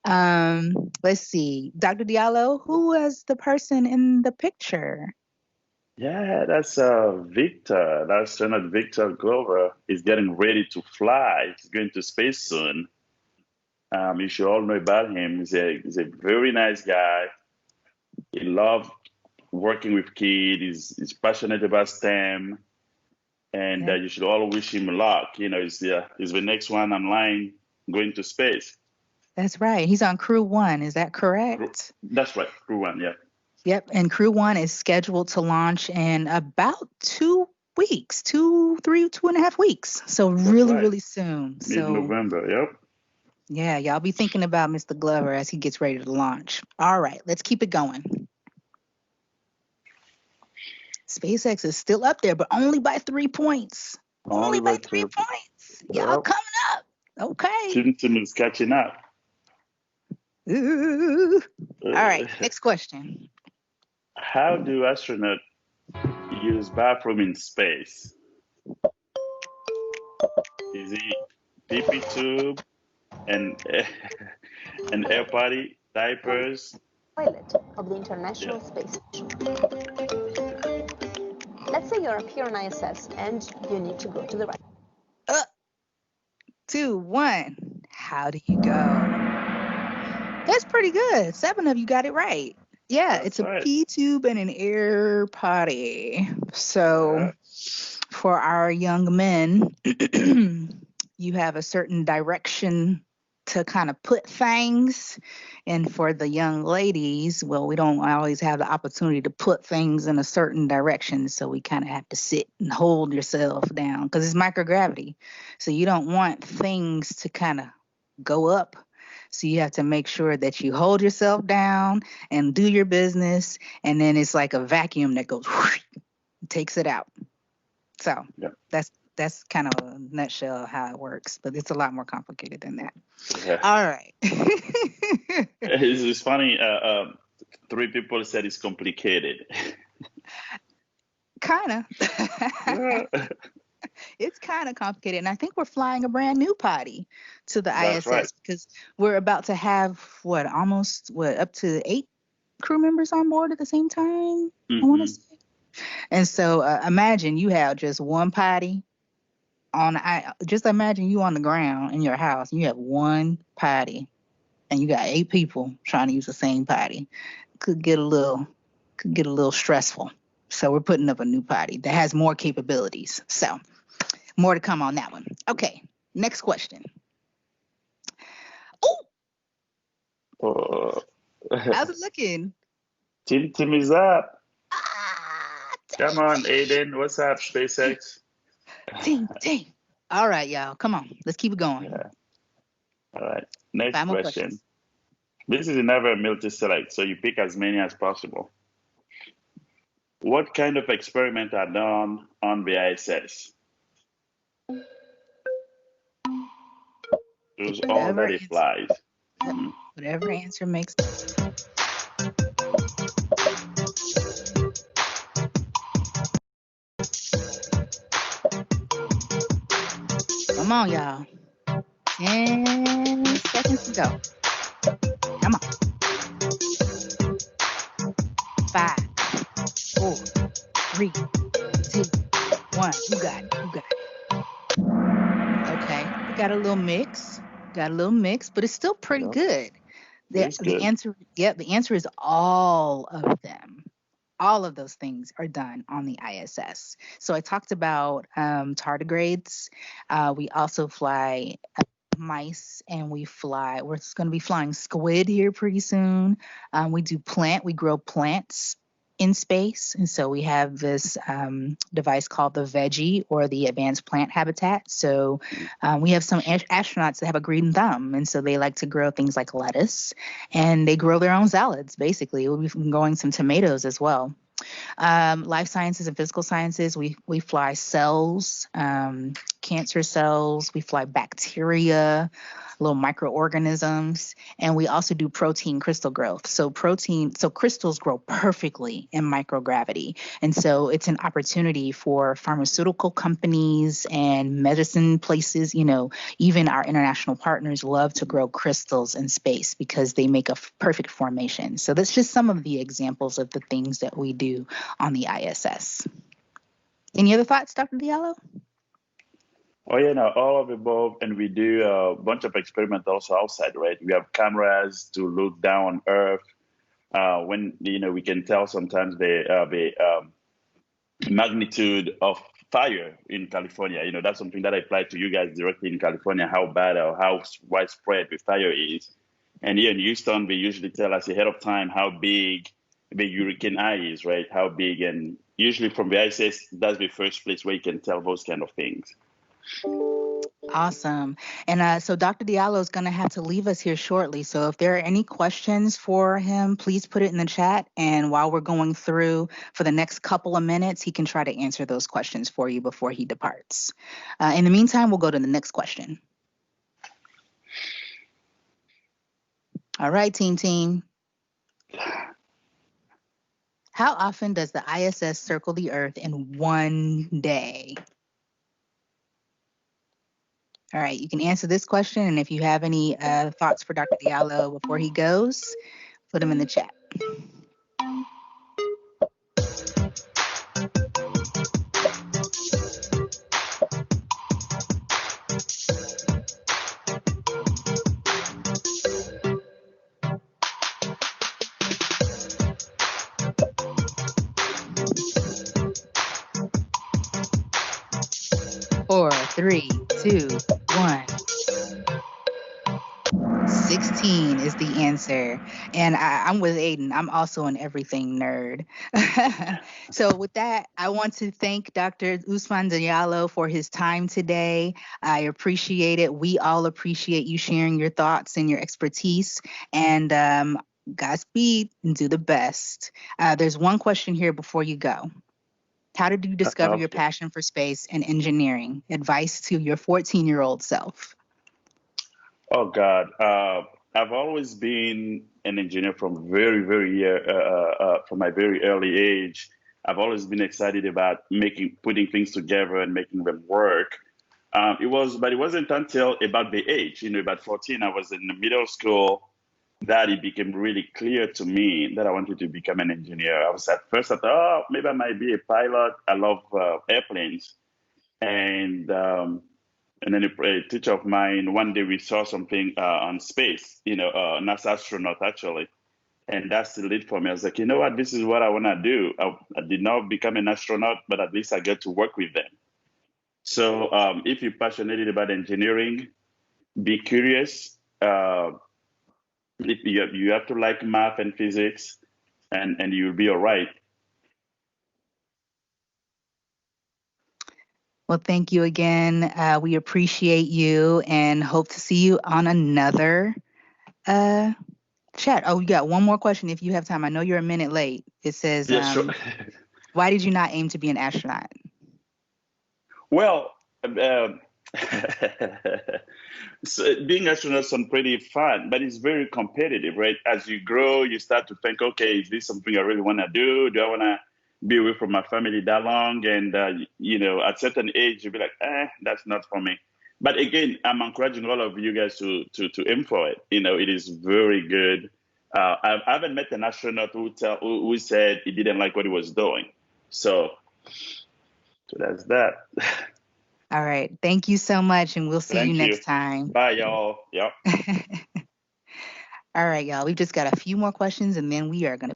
Let's see, Dr. Diallo, who was the person in the picture? Yeah, that's Victor. That's astronaut Victor Glover. He's getting ready to fly. He's going to space soon. You should all know about him. He's a very nice guy. He loves working with kids. He's passionate about STEM, and you should all wish him luck. You know, he's the next one online going to space. That's right. He's on Crew 1. Is that correct? That's right. Crew 1. Yeah. Yep. And Crew 1 is scheduled to launch in about 2 weeks, 2.5 weeks. So really soon. Mid-November. Yep. Yeah, y'all be thinking about Mr. Glover as he gets ready to launch. All right, let's keep it going. SpaceX is still up there, but only by 3 points. Only by 3 points. Y'all coming up. Okay. Tim is catching up. Ooh. All right, next question. How do astronauts use bathroom in space? Is it pee-pee tube and air potty, diapers? Toilet of the International Space Station. Let's say you're up here on ISS and you need to go to the right. 2, 1. How do you go? That's pretty good. 7 of you got it right. Yeah, it's a pee tube and an air potty. So for our young men, you have a certain direction to kind of put things. And for the young ladies, well, we don't always have the opportunity to put things in a certain direction. So we kind of have to sit and hold yourself down because it's microgravity. So you don't want things to kind of go up. So you have to make sure that you hold yourself down and do your business. And then it's like a vacuum that goes, whoosh, takes it out. So that's kind of a nutshell how it works, but it's a lot more complicated than that. Yeah. All right. It's funny. 3 people said it's complicated. Kind of. It's kind of complicated. And I think we're flying a brand new potty to the ISS because we're about to have up to 8 crew members on board at the same time. I want to say. And so imagine you have just one potty just imagine you on the ground in your house and you have one potty and you got 8 people trying to use the same potty. Could get a little stressful. So we're putting up a new potty that has more capabilities. So more to come on that one. Okay, next question. Oh, how's it looking? Tim is up. Come on, Aiden. What's up, SpaceX? Team. All right, y'all. Come on. Let's keep it going. Yeah. All right. Next question. This is never multi-select, so you pick as many as possible. What kind of experiment are done on the ISS? Those all that it flies. Whatever answer makes sense. Come on, y'all. 10 seconds to go. Come on. 5, 4, 3, 2, 1. You got it. You got it. Okay. We got a little mix. But it's still pretty good. The answer, the answer is all of them. All of those things are done on the ISS. So I talked about tardigrades. We also fly mice, and we're going to be flying squid here pretty soon. We grow plants in space. And so we have this device called the Veggie, or the Advanced Plant Habitat. So we have some astronauts that have a green thumb. And so they like to grow things like lettuce, and they grow their own salads, basically. We'll be growing some tomatoes as well. Life sciences and physical sciences, we fly cells, cancer cells, we fly bacteria, little microorganisms, and we also do protein crystal growth. So crystals grow perfectly in microgravity. And so it's an opportunity for pharmaceutical companies and medicine places, even our international partners love to grow crystals in space because they make a perfect formation. So that's just some of the examples of the things that we do on the ISS. Any other thoughts, Dr. Diallo? Oh, yeah, no, all of the above. And we do a bunch of experiments also outside, right? We have cameras to look down on Earth. When, we can tell sometimes the magnitude of fire in California. That's something that I applied to you guys directly in California, how bad or how widespread the fire is. And here in Houston, they usually tell us ahead of time how big the hurricane eye is, right? How big. And usually from the ISS, that's the first place where you can tell those kind of things. Awesome. And so Dr. Diallo is going to have to leave us here shortly. So if there are any questions for him, please put it in the chat. And while we're going through for the next couple of minutes, he can try to answer those questions for you before he departs. In the meantime, we'll go to the next question. All right, team. How often does the ISS circle the Earth in one day? All right, you can answer this question, and if you have any thoughts for Dr. Diallo before he goes, put them in the chat. Four, 3, 2, 1. 16 is the answer. And I'm with Aiden. I'm also an everything nerd. So with that, I want to thank Dr. Ousmane Diallo for his time today. I appreciate it. We all appreciate you sharing your thoughts and your expertise. And Godspeed and do the best. There's one question here before you go. How did you discover your passion for space and engineering? Advice to your 14-year-old self. Oh, God. I've always been an engineer from from my very early age. I've always been excited about putting things together and making them work. But it wasn't until about the age, about 14, I was in the middle school, that it became really clear to me that I wanted to become an engineer. I thought, oh, maybe I might be a pilot. I love airplanes. And then a teacher of mine, one day we saw something on space, NASA astronaut actually. And that's the lead for me. I was like, you know what, this is what I want to do. I did not become an astronaut, but at least I get to work with them. So if you're passionate about engineering, be curious. You have to like math and physics, and you'll be all right. Well, thank you again. We appreciate you and hope to see you on another chat. Oh, we got one more question if you have time. I know you're a minute late. It says, sure. Why did you not aim to be an astronaut? Well, So being astronaut sounds pretty fun, but it's very competitive, right? As you grow, you start to think, okay, is this something I really want to do? Do I want to be away from my family that long? And, at certain age, you'll be like, that's not for me. But again, I'm encouraging all of you guys to aim for it. It is very good. I haven't met an astronaut who said he didn't like what he was doing. So that's that. All right. Thank you so much, and we'll see you Thank you. next time. Bye, y'all. Yep. All right, y'all. We've just got a few more questions, and then we are going to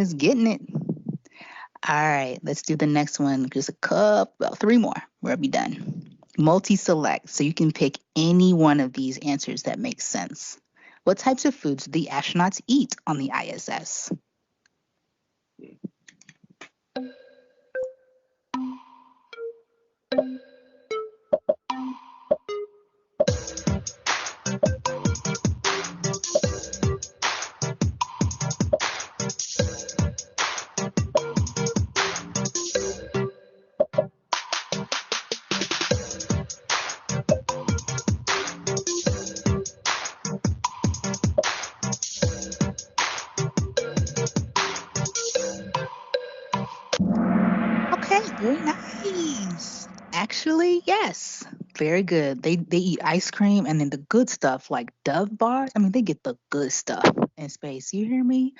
is getting it. All right, let's do the next one. Just three more. We'll be done. Multi-select, so you can pick any one of these answers that makes sense. What types of foods do the astronauts eat on the ISS? Okay, very nice. Actually, yes. Very good. They eat ice cream and then the good stuff like Dove bars. I mean, they get the good stuff in space. You hear me?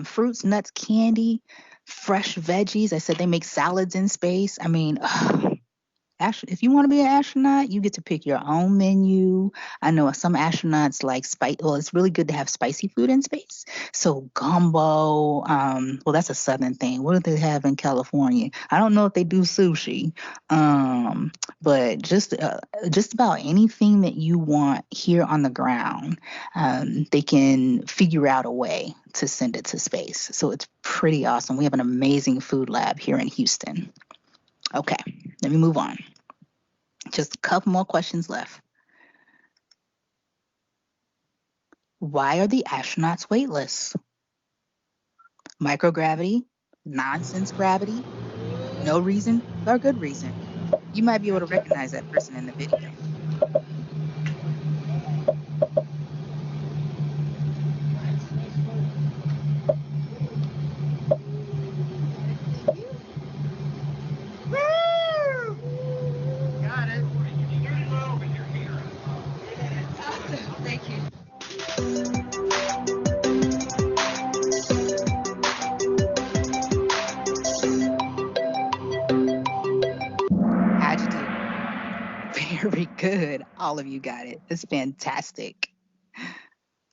Fruits, nuts, candy, fresh veggies. I said they make salads in space. I mean, if you want to be an astronaut, you get to pick your own menu. I know some astronauts like spice. Well, it's really good to have spicy food in space. So gumbo. Well, that's a southern thing. What do they have in California? I don't know if they do sushi. But just about anything that you want here on the ground, they can figure out a way to send it to space. So it's pretty awesome. We have an amazing food lab here in Houston. Okay, let me move on. Just a couple more questions left. Why are the astronauts weightless? Microgravity, nonsense gravity, no reason, or good reason. You might be able to recognize that person in the video. Thank you. How'd you do? Very good. All of you got it. It's fantastic.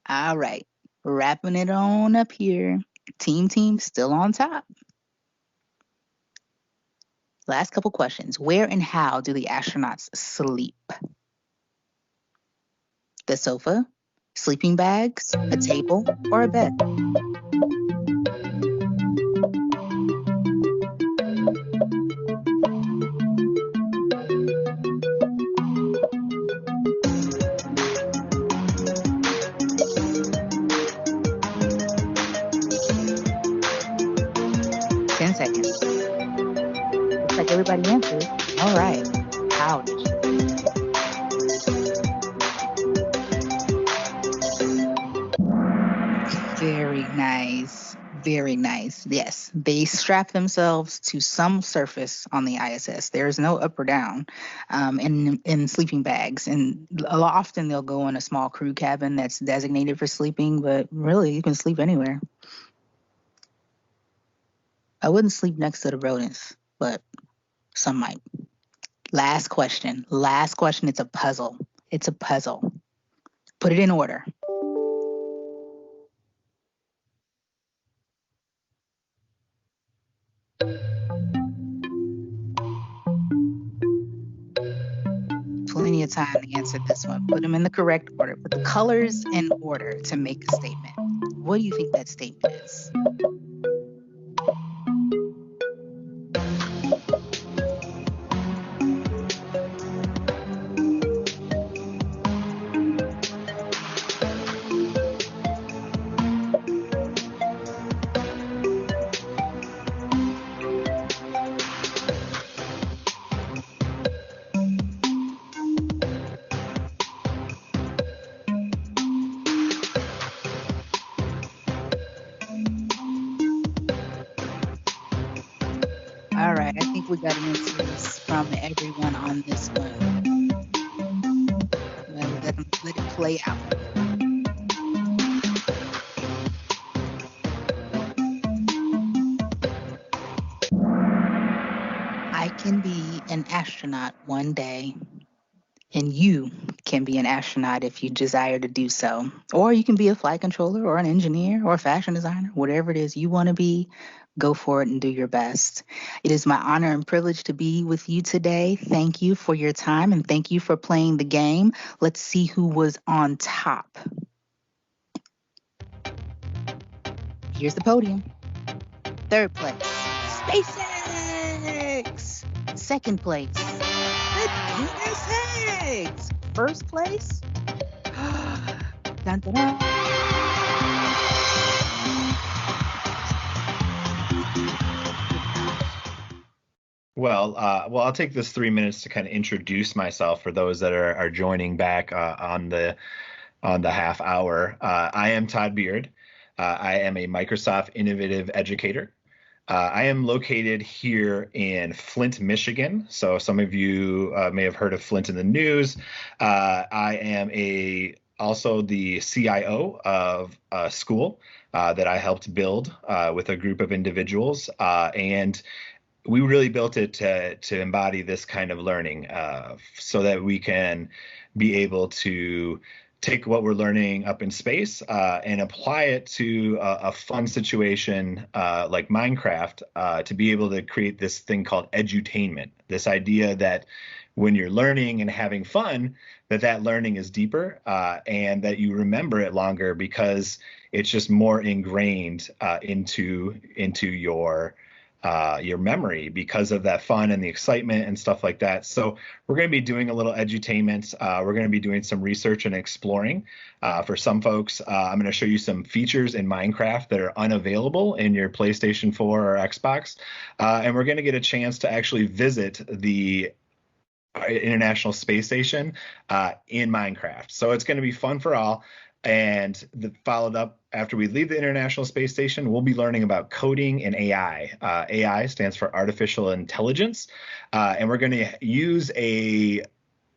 All right. Wrapping it on up here. Team still on top. Last couple questions. Where and how do the astronauts sleep? The sofa, sleeping bags, a table, or a bed? Seconds. Looks like everybody answered. All right. How did you? Very nice. Very nice. Yes, they strap themselves to some surface on the ISS. There's no up or down in sleeping bags. And often they'll go in a small crew cabin that's designated for sleeping, but really you can sleep anywhere. I wouldn't sleep next to the rodents, but some might. Last question. It's a puzzle. Put it in order. Plenty of time to answer this one. Put them in the correct order. Put the colors in order to make a statement. What do you think that statement is? we got answers from everyone on this one. Let it play out. I can be an astronaut one day, and you can be an astronaut if you desire to do so. Or you can be a flight controller or an engineer or a fashion designer, whatever it is you want to be, go for it and do your best. It is my honor and privilege to be with you today. Thank you for your time and thank you for playing the game. Let's see who was on top. Here's the podium. Third place, SpaceX. Second place, the DSX. First place, dun, dun, dun. Well, I'll take this 3 minutes to kind of introduce myself for those that are joining back on the half hour. I am Todd Beard. I am a Microsoft Innovative Educator. I am located here in Flint, Michigan. So some of you may have heard of Flint in the news. I am also the CIO of a school that I helped build with a group of individuals. And we really built it to embody this kind of learning so that we can be able to take what we're learning up in space and apply it to a fun situation like Minecraft to be able to create this thing called edutainment, this idea that when you're learning and having fun, that learning is deeper and that you remember it longer because it's just more ingrained into your memory because of that fun and the excitement and stuff like that. So we're going to be doing a little edutainment. We're going to be doing some research and exploring. For some folks, I'm going to show you some features in Minecraft that are unavailable in your PlayStation 4 or Xbox. And we're going to get a chance to actually visit the International Space Station in Minecraft. So it's going to be fun for all. And followed up after we leave the International Space Station, we'll be learning about coding and AI. AI stands for artificial intelligence, and we're going to use a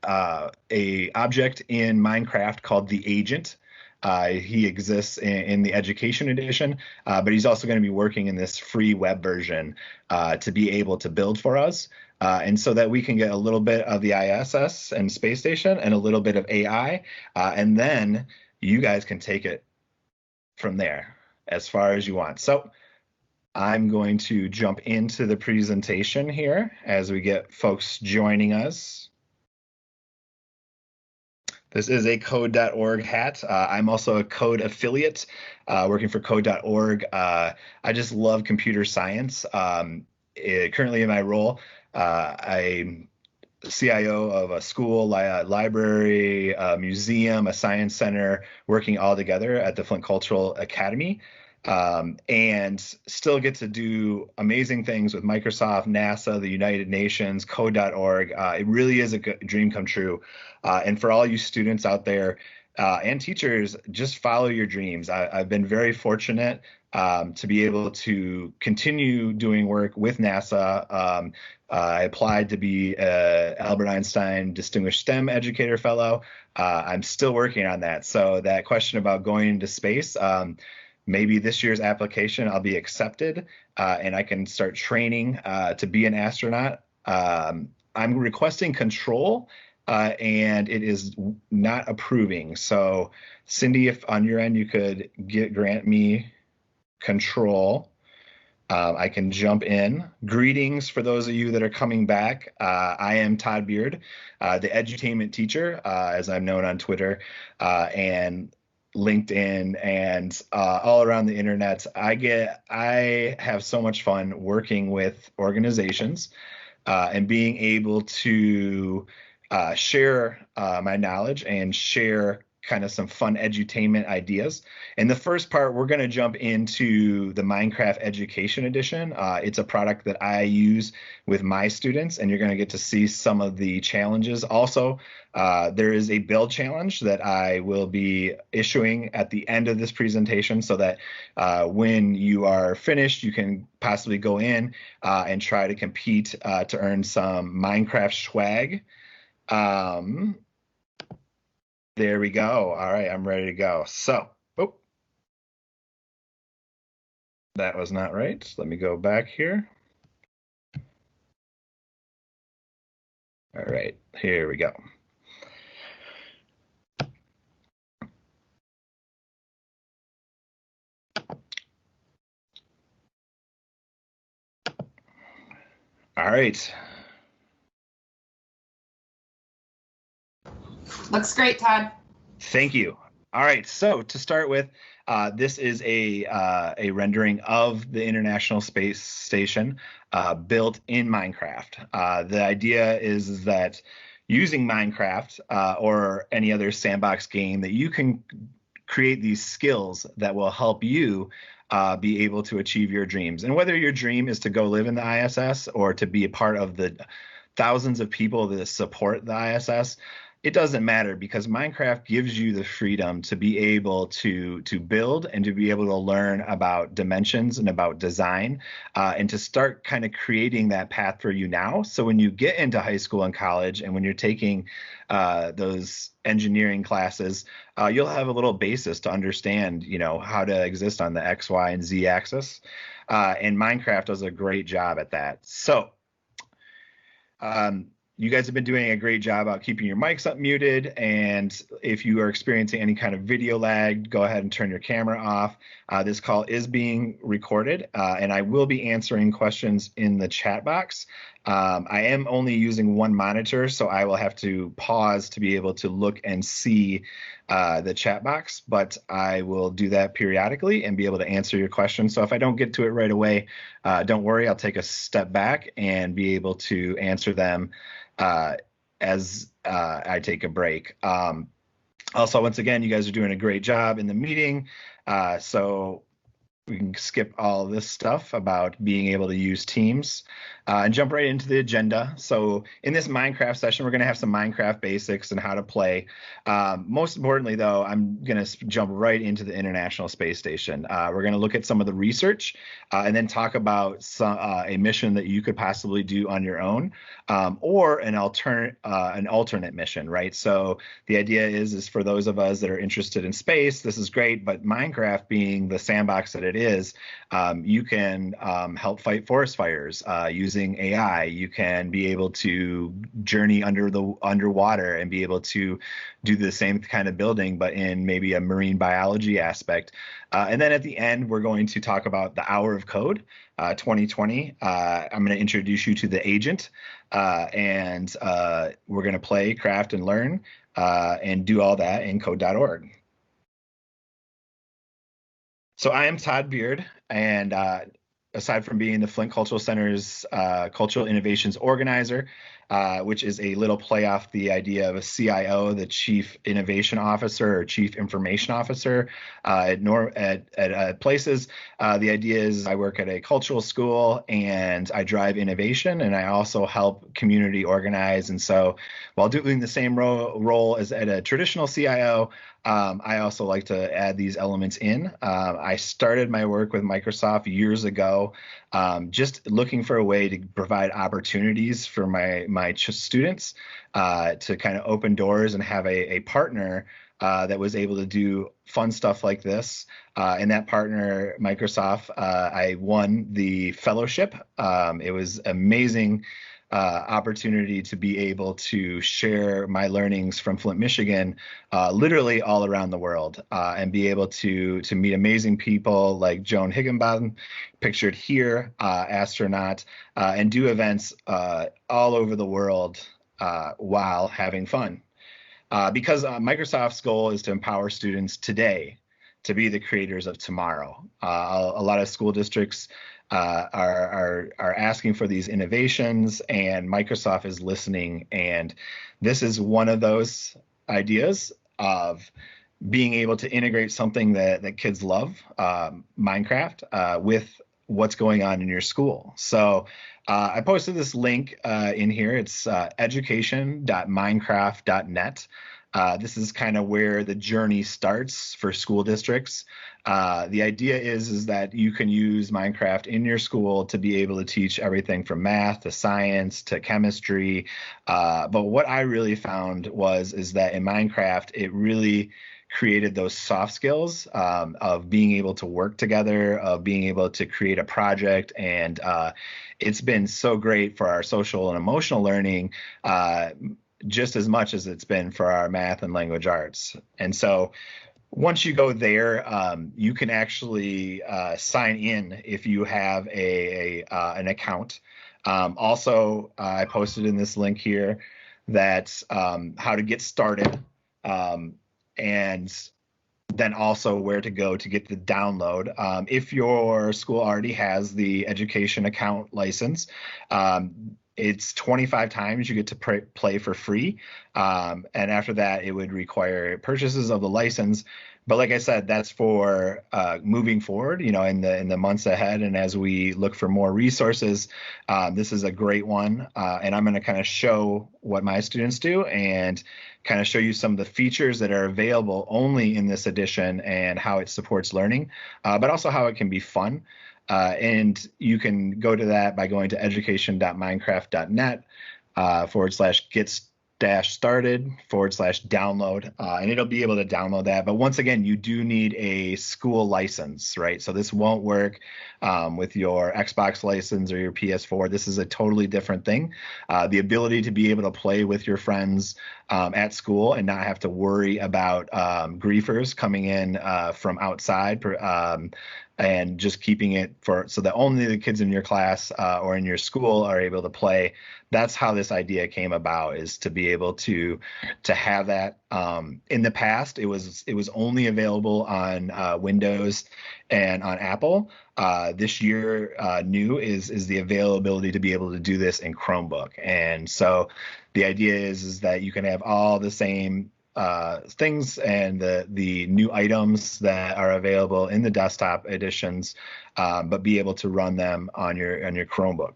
object in Minecraft called the agent. He exists in the education edition, but he's also going to be working in this free web version to be able to build for us. And so that we can get a little bit of the ISS and space station and a little bit of AI, and then you guys can take it from there as far as you want. So I'm going to jump into the presentation here as we get folks joining us. This is a code.org hat. I'm also a code affiliate working for code.org. I just love computer science. Currently in my role, I'm CIO of a school, library, museum, a science center, working all together at the Flint Cultural Academy, and still get to do amazing things with Microsoft, NASA, the United Nations, code.org. It really is a dream come true. And for all you students out there and teachers, just follow your dreams. I've been very fortunate to be able to continue doing work with NASA. I applied to be an Albert Einstein Distinguished STEM Educator Fellow. I'm still working on that. So that question about going into space, maybe this year's application I'll be accepted and I can start training to be an astronaut. I'm requesting control and it is not approving. So Cindy, if on your end you could grant me control, I can jump in. Greetings for those of you that are coming back. I am Todd Beard, the edutainment teacher, as I'm known on Twitter and LinkedIn and all around the internet. I have so much fun working with organizations and being able to share my knowledge and share kind of some fun edutainment ideas. In the first part, we're going to jump into the Minecraft Education Edition. It's a product that I use with my students, and you're going to get to see some of the challenges. Also, there is a build challenge that I will be issuing at the end of this presentation so that when you are finished, you can possibly go in and try to compete to earn some Minecraft swag. There we go. All right, I'm ready to go. So, oh, that was not right. Let me go back here. All right, here we go. All right. Looks great, Todd. Thank you. All right, so to start with, this is a rendering of the International Space Station built in Minecraft. The idea is that using Minecraft or any other sandbox game, that you can create these skills that will help you be able to achieve your dreams. And whether your dream is to go live in the ISS or to be a part of the thousands of people that support the ISS, it doesn't matter, because Minecraft gives you the freedom to be able to build and to be able to learn about dimensions and about design and to start kind of creating that path for you now. So when you get into high school and college, and when you're taking those engineering classes, you'll have a little basis to understand, how to exist on the X, Y, and Z axis. And Minecraft does a great job at that. So you guys have been doing a great job about keeping your mics up muted, and if you are experiencing any kind of video lag, go ahead and turn your camera off. This call is being recorded, and I will be answering questions in the chat box. I am only using one monitor, so I will have to pause to be able to look and see the chat box, but I will do that periodically and be able to answer your questions. So if I don't get to it right away, don't worry, I'll take a step back and be able to answer them as I take a break. Also, once again, you guys are doing a great job in the meeting. So we can skip all this stuff about being able to use Teams and jump right into the agenda. So in this Minecraft session, we're going to have some Minecraft basics and how to play. Most importantly, though, I'm going to jump right into the International Space Station. We're going to look at some of the research and then talk about a mission that you could possibly do on your own, or an alternate mission, right? So the idea is for those of us that are interested in space, this is great, but Minecraft being the sandbox that it is, you can help fight forest fires using AI. You can be able to journey underwater and be able to do the same kind of building, but in maybe a marine biology aspect. And then at the end, we're going to talk about the Hour of Code 2020. I'm going to introduce you to the agent, and we're going to play, craft, and learn, and do all that in code.org. So I am Todd Beard, and aside from being the Flint Cultural Center's Cultural Innovations Organizer, which is a little play off the idea of a CIO, the Chief Innovation Officer or Chief Information Officer at places. The idea is I work at a cultural school and I drive innovation, and I also help community organize. And so while doing the same role as at a traditional CIO, I also like to add these elements in. I started my work with Microsoft years ago, just looking for a way to provide opportunities for my students to kind of open doors and have a partner that was able to do fun stuff like this. And that partner, Microsoft, I won the fellowship. It was amazing opportunity to be able to share my learnings from Flint, Michigan, literally all around the world, and be able to meet amazing people like Joan Higginbotham, pictured here, astronaut, and do events all over the world while having fun. Because Microsoft's goal is to empower students today to be the creators of tomorrow. A lot of school districts are asking for these innovations, and Microsoft is listening. And this is one of those ideas. of being able to integrate something that kids love, Minecraft, with what's going on in your school. So I posted this link in here. It's education.minecraft.net. This is kind of where the journey starts for school districts. The idea is that you can use Minecraft in your school to be able to teach everything from math to science to chemistry. But what I really found is that in Minecraft, it really created those soft skills of being able to work together, of being able to create a project. And it's been so great for our social and emotional learning, just as much as it's been for our math and language arts. And so once you go there, you can actually sign in if you have an account. Also, I posted in this link here that how to get started, and then also where to go to get the download. If your school already has the education account license, it's 25 times you get to play for free. And after that, it would require purchases of the license. But like I said, that's for moving forward, in the months ahead. And as we look for more resources, this is a great one. And I'm going to kind of show what my students do and kind of show you some of the features that are available only in this edition and how it supports learning, but also how it can be fun. And you can go to that by going to education.minecraft.net /get-started/download, and it'll be able to download that. But once again, you do need a school license, right? So this won't work with your Xbox license or your PS4. This is a totally different thing. The ability to be able to play with your friends at school and not have to worry about griefers coming in from outside, and just keeping it so that only the kids in your class or in your school are able to play. That's how this idea came about, is to be able to have that. In the past, it was only available on Windows and on Apple. This year, new is the availability to be able to do this in Chromebook. And so the idea is that you can have all the same things and the new items that are available in the desktop editions, but be able to run them on your Chromebook.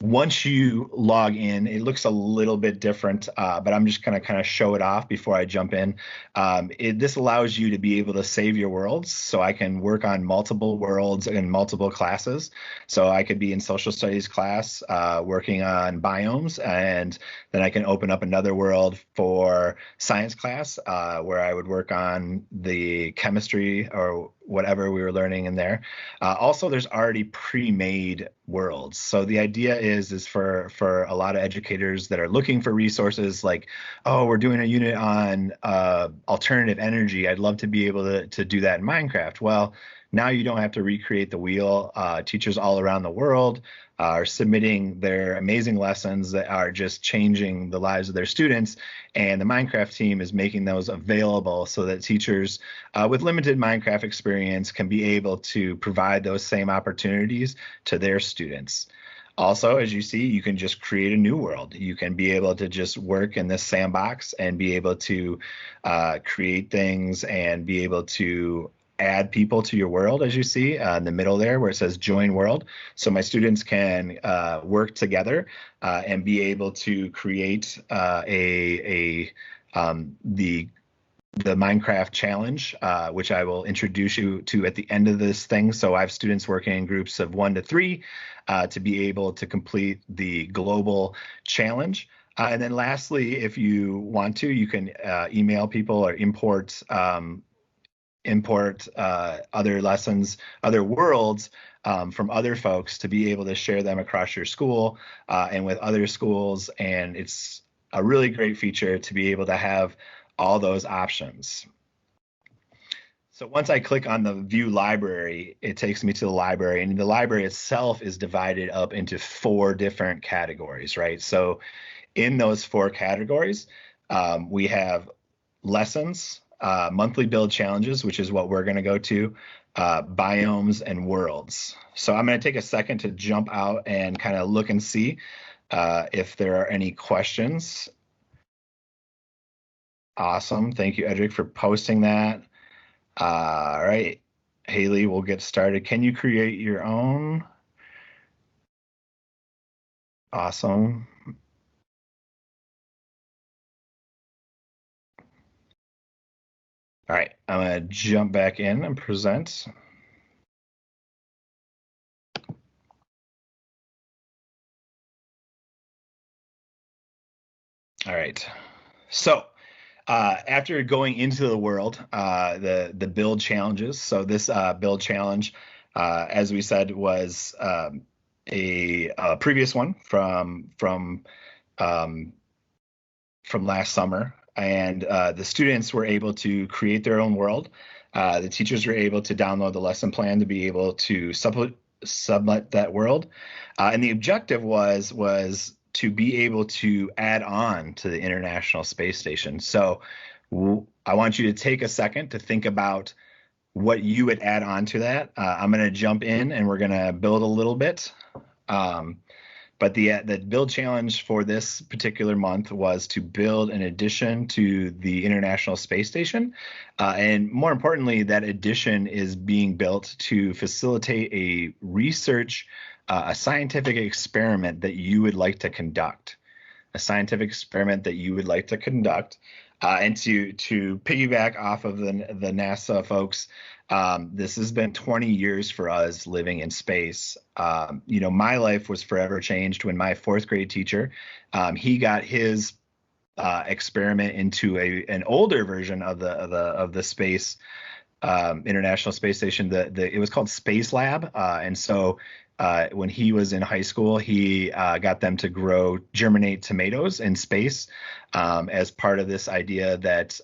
Once you log in, it looks a little bit different, but I'm just going to kind of show it off before I jump in. This allows you to be able to save your worlds, so I can work on multiple worlds in multiple classes. So I could be in social studies class working on biomes, and then I can open up another world for science class where I would work on the chemistry or whatever we were learning in there. Also, there's already pre-made worlds. So the idea is for a lot of educators that are looking for resources like, oh, we're doing a unit on alternative energy. I'd love to be able to do that in Minecraft. Well, now you don't have to recreate the wheel. Teachers all around the world are submitting their amazing lessons that are just changing the lives of their students. And the Minecraft team is making those available so that teachers with limited Minecraft experience can be able to provide those same opportunities to their students. Also, as you see, you can just create a new world. You can be able to just work in this sandbox and be able to create things and be able to add people to your world, as you see in the middle there where it says join world. So my students can work together and be able to create the Minecraft challenge, which I will introduce you to at the end of this thing. So I have students working in groups of 1 to 3 to be able to complete the global challenge. And then lastly, if you want to, you can email people or import other lessons, other worlds from other folks to be able to share them across your school and with other schools. And it's a really great feature to be able to have all those options. So once I click on the view library, it takes me to the library, and the library itself is divided up into 4 different categories, right? So in those 4 categories, we have lessons, monthly build challenges, which is what we're going to go to, biomes, and worlds. So I'm going to take a second to jump out and kind of look and see if there are any questions. Awesome. Thank you, Edric, for posting that. All right, Haley, we'll get started. Can you create your own? Awesome. All right, I'm going to jump back in and present. All right, so after going into the world, the build challenges. So this build challenge, as we said, was a previous one from last summer, and the students were able to create their own world. The teachers were able to download the lesson plan to be able to sublet that world, and the objective was to be able to add on to the International Space Station. So I want you to take a second to think about what you would add on to that. I'm going to jump in and we're going to build a little bit. But the build challenge for this particular month was to build an addition to the International Space Station. And more importantly, that addition is being built to facilitate a scientific experiment that you would like to conduct. And to piggyback off of the NASA folks, this has been 20 years for us living in space. My life was forever changed when my fourth grade teacher, he got his experiment into an older version of the space International Space Station. It was called Space Lab, and so when he was in high school, he got them to germinate tomatoes in space as part of this idea that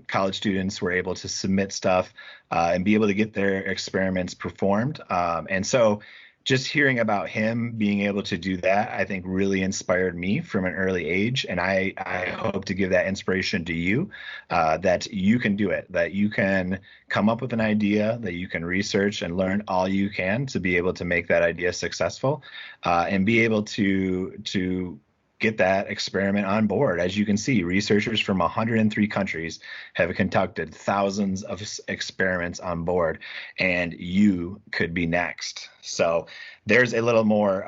college students were able to submit stuff and be able to get their experiments performed. And so just hearing about him being able to do that, I think really inspired me from an early age. And I hope to give that inspiration to you, that you can do it, that you can come up with an idea, that you can research and learn all you can to be able to make that idea successful, and be able to get that experiment on board. As you can see, researchers from 103 countries have conducted thousands of experiments on board, and you could be next. So there's a little more,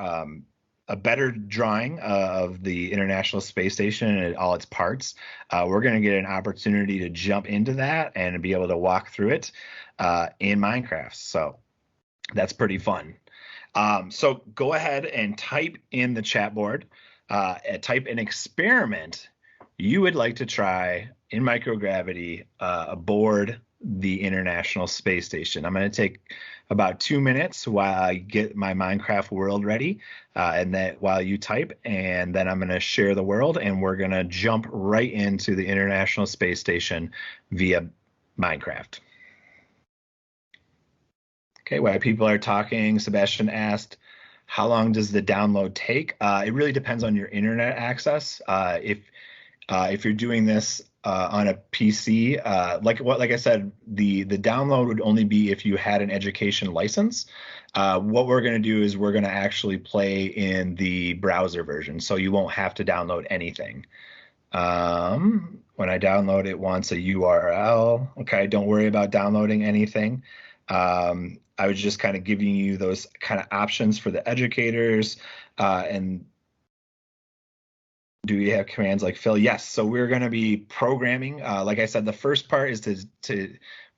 a better drawing of the International Space Station and all its parts. We're going to get an opportunity to jump into that and be able to walk through it in Minecraft. So that's pretty fun. So go ahead and type in the chat board. Type an experiment you would like to try in microgravity aboard the International Space Station. I'm going to take about 2 minutes while I get my Minecraft world ready, and that while you type, and then I'm going to share the world, and we're going to jump right into the International Space Station via Minecraft. Okay, while people are talking, Sebastian asked, how long does the download take? It really depends on your internet access. If you're doing this on a PC, like I said, the download would only be if you had an education license. What we're going to do is we're going to actually play in the browser version, so you won't have to download anything. When I download, it wants a URL. Okay, don't worry about downloading anything. I was just kind of giving you those kind of options for the educators. And do you have commands like fill? Yes. So we're going to be programming. Like I said, the first part is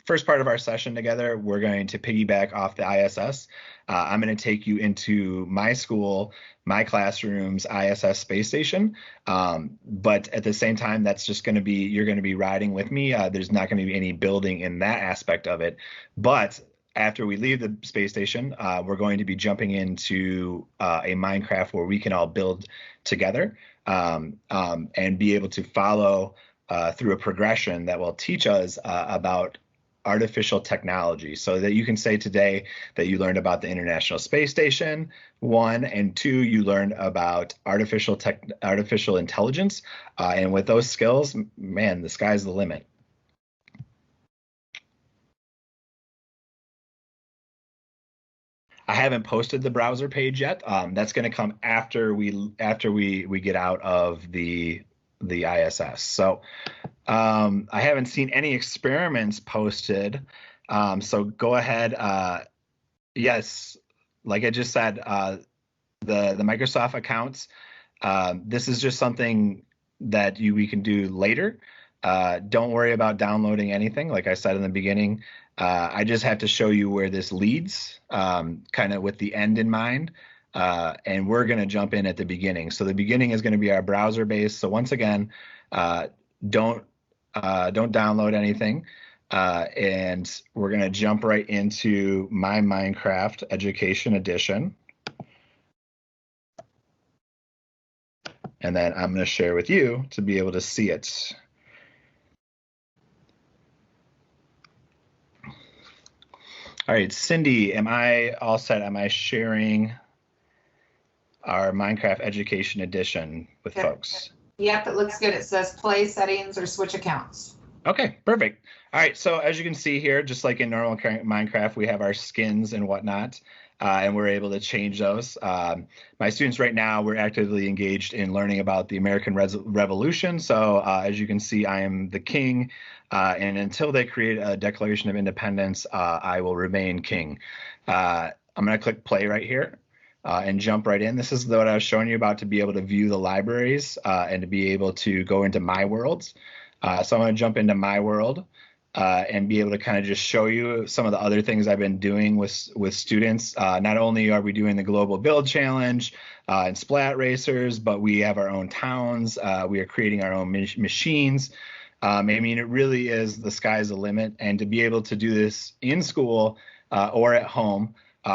first part of our session together. We're going to piggyback off the ISS. I'm going to take you into my school, my classroom's ISS space station. But at the same time, that's just going to be, you're going to be riding with me. There's not going to be any building in that aspect of it. But after we leave the space station, we're going to be jumping into a Minecraft where we can all build together and be able to follow through a progression that will teach us about artificial technology, so that you can say today that you learned about the International Space Station, 1, and 2, you learned about artificial intelligence. And with those skills, man, the sky's the limit. I haven't posted the browser page yet. That's going to come after we get out of the the ISS. So I haven't seen any experiments posted. So go ahead. Yes, like I just said, the Microsoft accounts. This is just something that we can do later. Don't worry about downloading anything. Like I said in the beginning, I just have to show you where this leads, kind of with the end in mind. And we're going to jump in at the beginning. So the beginning is going to be our browser base. So once again, don't download anything. And we're going to jump right into my Minecraft Education Edition. And then I'm going to share with you to be able to see it. All right, Cindy, am I all set? Am I sharing our Minecraft Education Edition with folks? Yep, it looks good. It says play settings or switch accounts. Okay, perfect. All right, so as you can see here, just like in normal Minecraft, we have our skins and whatnot, and we're able to change those. My students right now, we're actively engaged in learning about the American Revolution. So as you can see, I am the king, and until they create a Declaration of Independence, I will remain king. I'm going to click play right here. And jump right in. This is what I was showing you about, to be able to view the libraries and to be able to go into My Worlds. So I'm going to jump into My World and be able to kind of just show you some of the other things I've been doing with students. Not only are we doing the Global Build Challenge and Splat Racers, but we have our own towns. We are creating our own machines. I mean, it really is the sky's the limit. And to be able to do this in school or at home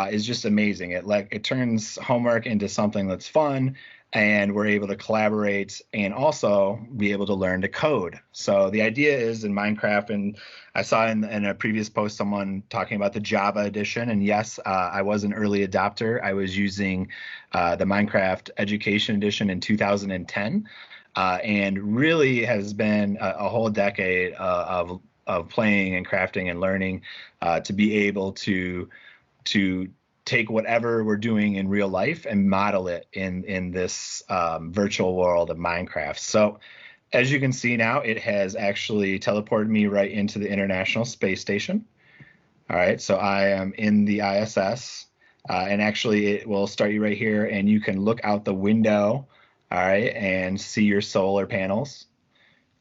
is just amazing. It turns homework into something that's fun, and we're able to collaborate and also be able to learn to code. So the idea is in Minecraft, and I saw in a previous post someone talking about the Java edition, and yes, I was an early adopter. I was using the Minecraft Education Edition in 2010, and really has been a whole decade of playing and crafting and learning to be able to take whatever we're doing in real life and model it in this virtual world of Minecraft. So as you can see now, it has actually teleported me right into the International Space Station. All right, so I am in the ISS, and actually it will start you right here, and you can look out the window, all right, and see your solar panels.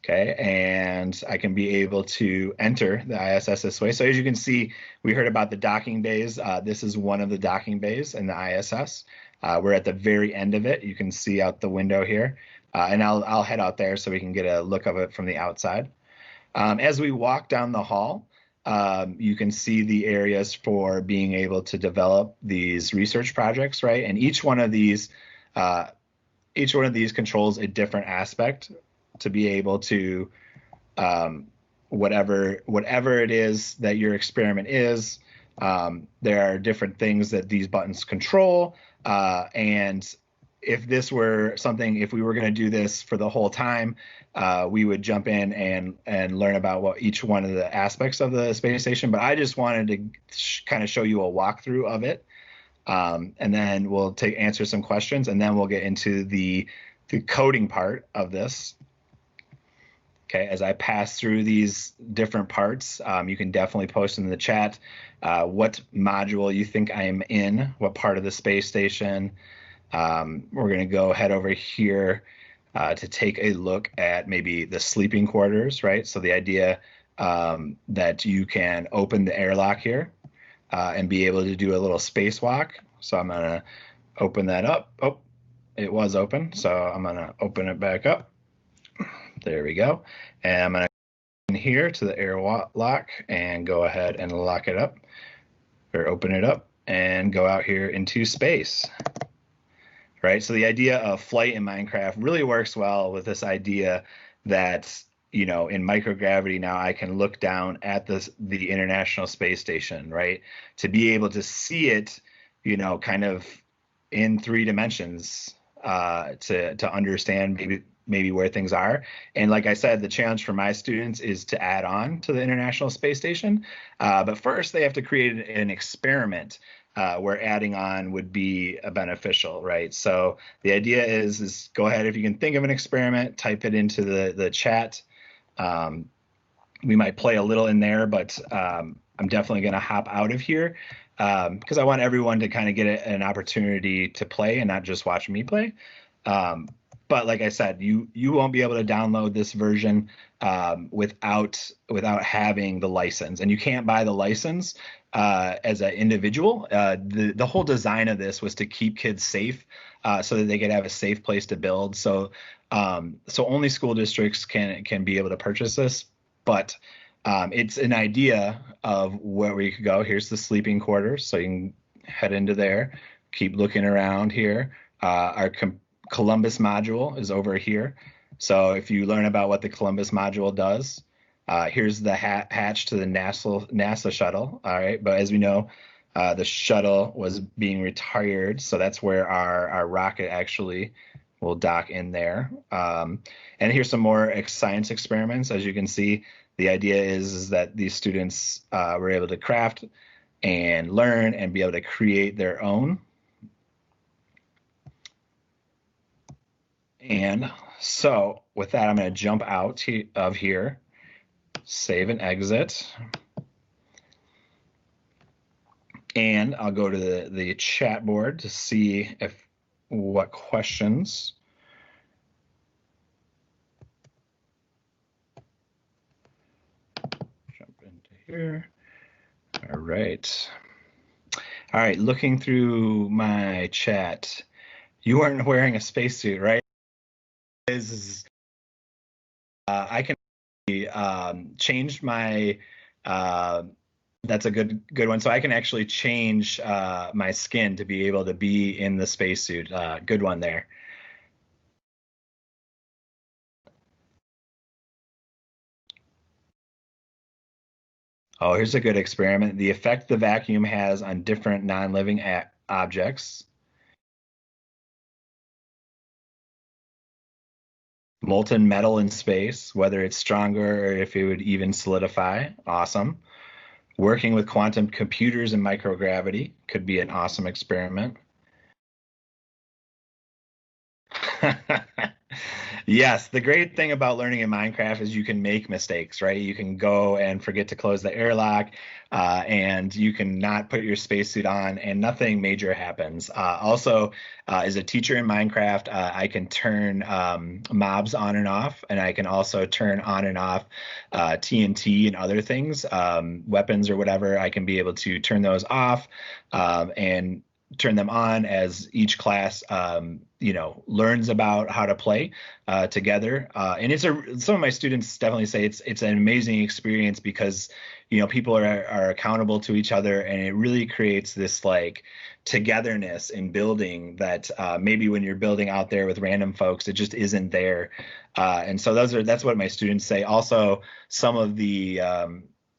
Okay, and I can be able to enter the ISS this way. So as you can see, we heard about the docking bays. This is one of the docking bays in the ISS. We're at the very end of it. You can see out the window here. And I'll head out there so we can get a look of it from the outside. As we walk down the hall, you can see the areas for being able to develop these research projects, right? And each one of these controls a different aspect to be able to whatever it is that your experiment is. There are different things that these buttons control, and if this were something, if we were going to do this for the whole time, we would jump in and learn about what each one of the aspects of the space station. But I just wanted to kind of show you a walkthrough of it, and then we'll answer some questions, and then we'll get into the coding part of this. Okay, as I pass through these different parts, you can definitely post in the chat what module you think I am in, what part of the space station. We're going to go head over here to take a look at maybe the sleeping quarters, right? So the idea that you can open the airlock here and be able to do a little spacewalk. So I'm going to open that up. Oh, it was open, so I'm going to open it back up. There we go. And I'm going to go in here to the airlock and go ahead and lock it up, or open it up and go out here into space. Right, so the idea of flight in Minecraft really works well with this idea that, you know, in microgravity now I can look down at the International Space Station, right? To be able to see it, you know, kind of in 3 dimensions, to understand maybe where things are. And like I said, the challenge for my students is to add on to the International Space Station. But first they have to create an experiment where adding on would be beneficial, right? So the idea is go ahead, if you can think of an experiment, type it into the chat. We might play a little in there, but I'm definitely going to hop out of here because I want everyone to kind of get an opportunity to play and not just watch me play. But like I said, you won't be able to download this version without having the license, and you can't buy the license as an individual. The whole design of this was to keep kids safe, so that they could have a safe place to build. So only school districts can be able to purchase this, but it's an idea of where we could go. Here's the sleeping quarters, so you can head into there. Keep looking around here. Our Columbus module is over here. So if you learn about what the Columbus module does, here's the hatch to the NASA shuttle. All right, but as we know, the shuttle was being retired, so that's where our rocket actually will dock in there. And here's some more science experiments. As you can see, the idea is that these students were able to craft and learn and be able to create their own. And so with that, I'm going to jump out of here, save and exit. And I'll go to the chat board to see what questions. Jump into here. All right. All right, looking through my chat. You weren't wearing a spacesuit, right? I can change my that's a good one. So I can actually change my skin to be able to be in the spacesuit. Good one there. Oh, here's a good experiment. The effect the vacuum has on different non-living objects. Molten metal in space, whether it's stronger or if it would even solidify. Awesome. Working with quantum computers and microgravity could be an awesome experiment. Yes, the great thing about learning in Minecraft is you can make mistakes, right? You can go and forget to close the airlock, and you can not put your spacesuit on, and nothing major happens. Also, as a teacher in Minecraft, I can turn mobs on and off, and I can also turn on and off TNT and other things, weapons or whatever. I can be able to turn those off and turn them on as each class learns about how to play together. And some of my students definitely say it's an amazing experience because people are accountable to each other, and it really creates this like togetherness in building that maybe when you're building out there with random folks, it just isn't there. And so that's what my students say. Also, some of the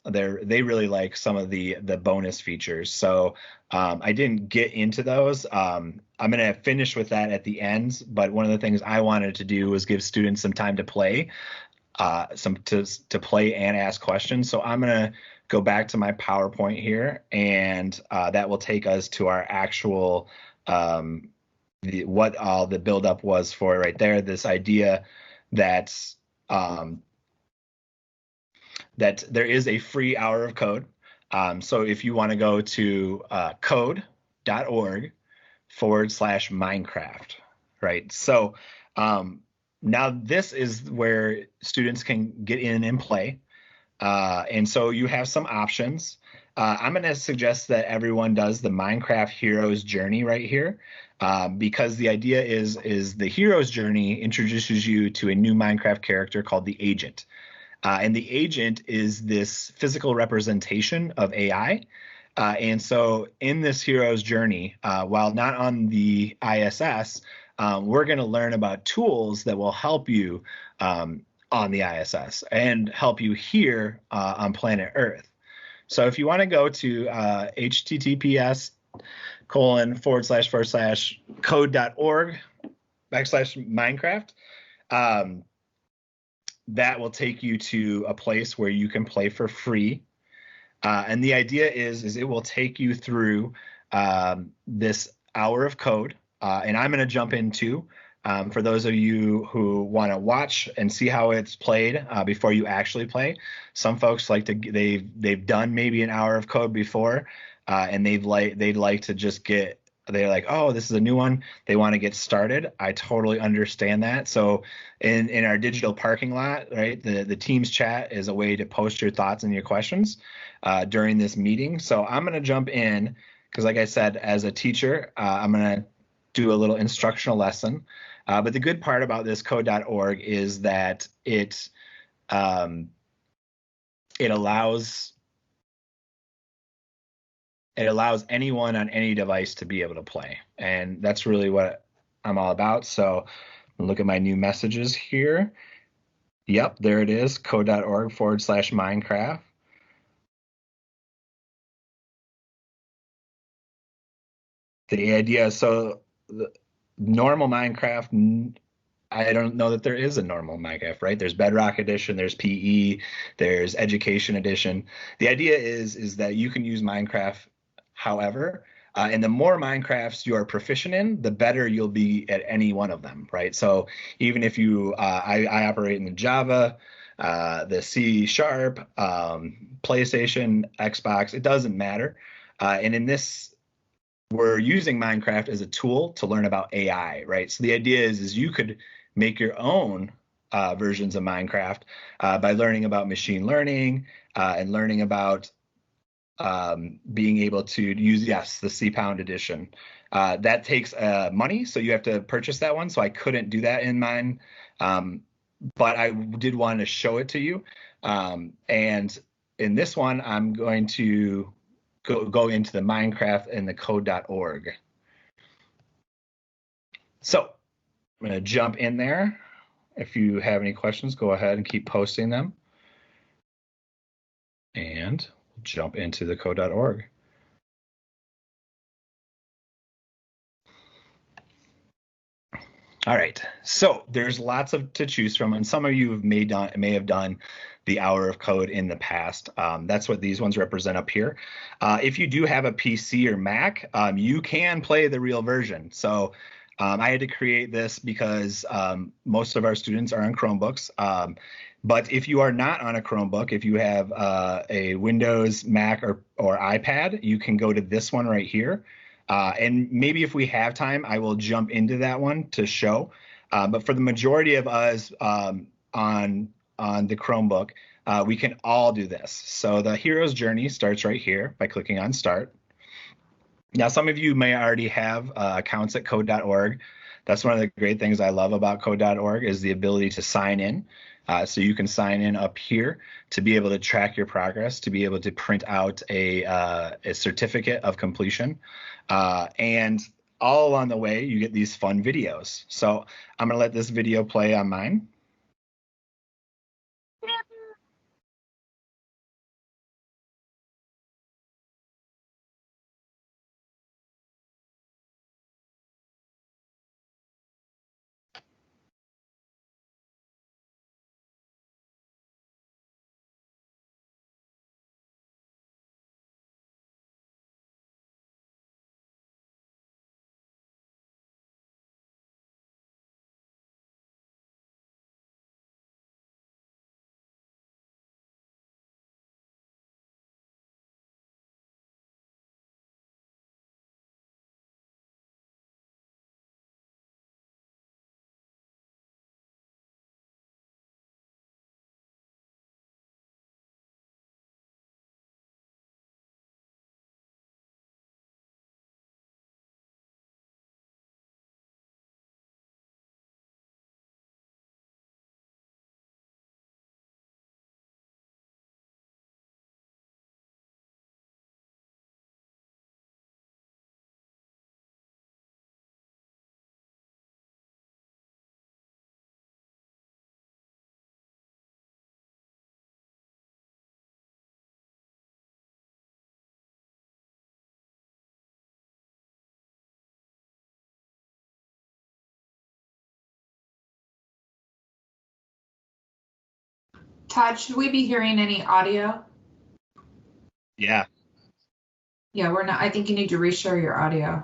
they really like some of the bonus features. So I didn't get into those. I'm going to finish with that at the end. But one of the things I wanted to do was give students some time to play, to play and ask questions. So I'm going to go back to my PowerPoint here, and that will take us to our actual what all the buildup was for right there. This idea that that there is a free hour of code. So if you want to go to code.org/Minecraft, right? So now this is where students can get in and play. And so you have some options. I'm going to suggest that everyone does the Minecraft Hero's Journey right here, because the idea is the hero's journey introduces you to a new Minecraft character called the Agent. And the agent is this physical representation of AI. And so in this hero's journey, while not on the ISS, we're going to learn about tools that will help you on the ISS and help you here on planet Earth. So if you want to go to https://code.org/Minecraft, that will take you to a place where you can play for free. And the idea is it will take you through this hour of code, and I'm going to jump in too. For those of you who want to watch and see how it's played before you actually play, some folks like to they've done maybe an hour of code before, and they'd like to just they're like, oh, this is a new one. They want to get started. I totally understand that. So in our digital parking lot, right, the Teams chat is a way to post your thoughts and your questions during this meeting. So I'm going to jump in because, like I said, as a teacher, I'm going to do a little instructional lesson. But the good part about this code.org is that it allows anyone on any device to be able to play. And that's really what I'm all about. So look at my new messages here. Yep, there it is, code.org/Minecraft. The idea, so the normal Minecraft, I don't know that there is a normal Minecraft, right? There's Bedrock Edition, there's PE, there's Education Edition. The idea is that you can use Minecraft however, and the more Minecrafts you are proficient in, the better you'll be at any one of them, right? So even if you, I operate in the Java, the C#, PlayStation, Xbox, it doesn't matter. And in this, we're using Minecraft as a tool to learn about AI, right? So the idea is you could make your own versions of Minecraft by learning about machine learning and learning about being able to use, yes, the C-Pound edition. That takes money, so you have to purchase that one. So I couldn't do that in mine, but I did want to show it to you. And in this one, I'm going to go into the Minecraft and the code.org. So I'm going to jump in there. If you have any questions, go ahead and keep posting them. And jump into the code.org. All right, so there's lots to choose from, and some of you may have done the hour of code in the past. That's what these ones represent up here. If you do have a PC or Mac, you can play the real version. So I had to create this because most of our students are on Chromebooks. But if you are not on a Chromebook, if you have a Windows, Mac, or iPad, you can go to this one right here. And maybe if we have time, I will jump into that one to show. But for the majority of us on the Chromebook, we can all do this. So the hero's journey starts right here by clicking on Start. Now, some of you may already have accounts at code.org. That's one of the great things I love about code.org is the ability to sign in. So you can sign in up here to be able to track your progress, to be able to print out a certificate of completion. And all along the way, you get these fun videos. So I'm going to let this video play on mine. Todd, should we be hearing any audio? Yeah. Yeah, we're not. I think you need to reshare your audio.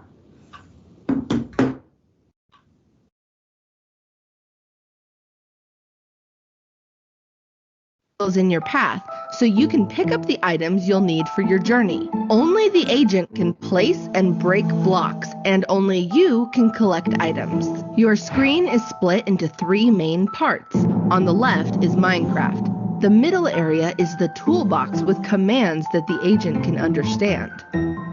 In your path, so you can pick up the items you'll need for your journey. Only the agent can place and break blocks, and only you can collect items. Your screen is split into 3 main parts. On the left is Minecraft. The middle area is the toolbox with commands that the agent can understand.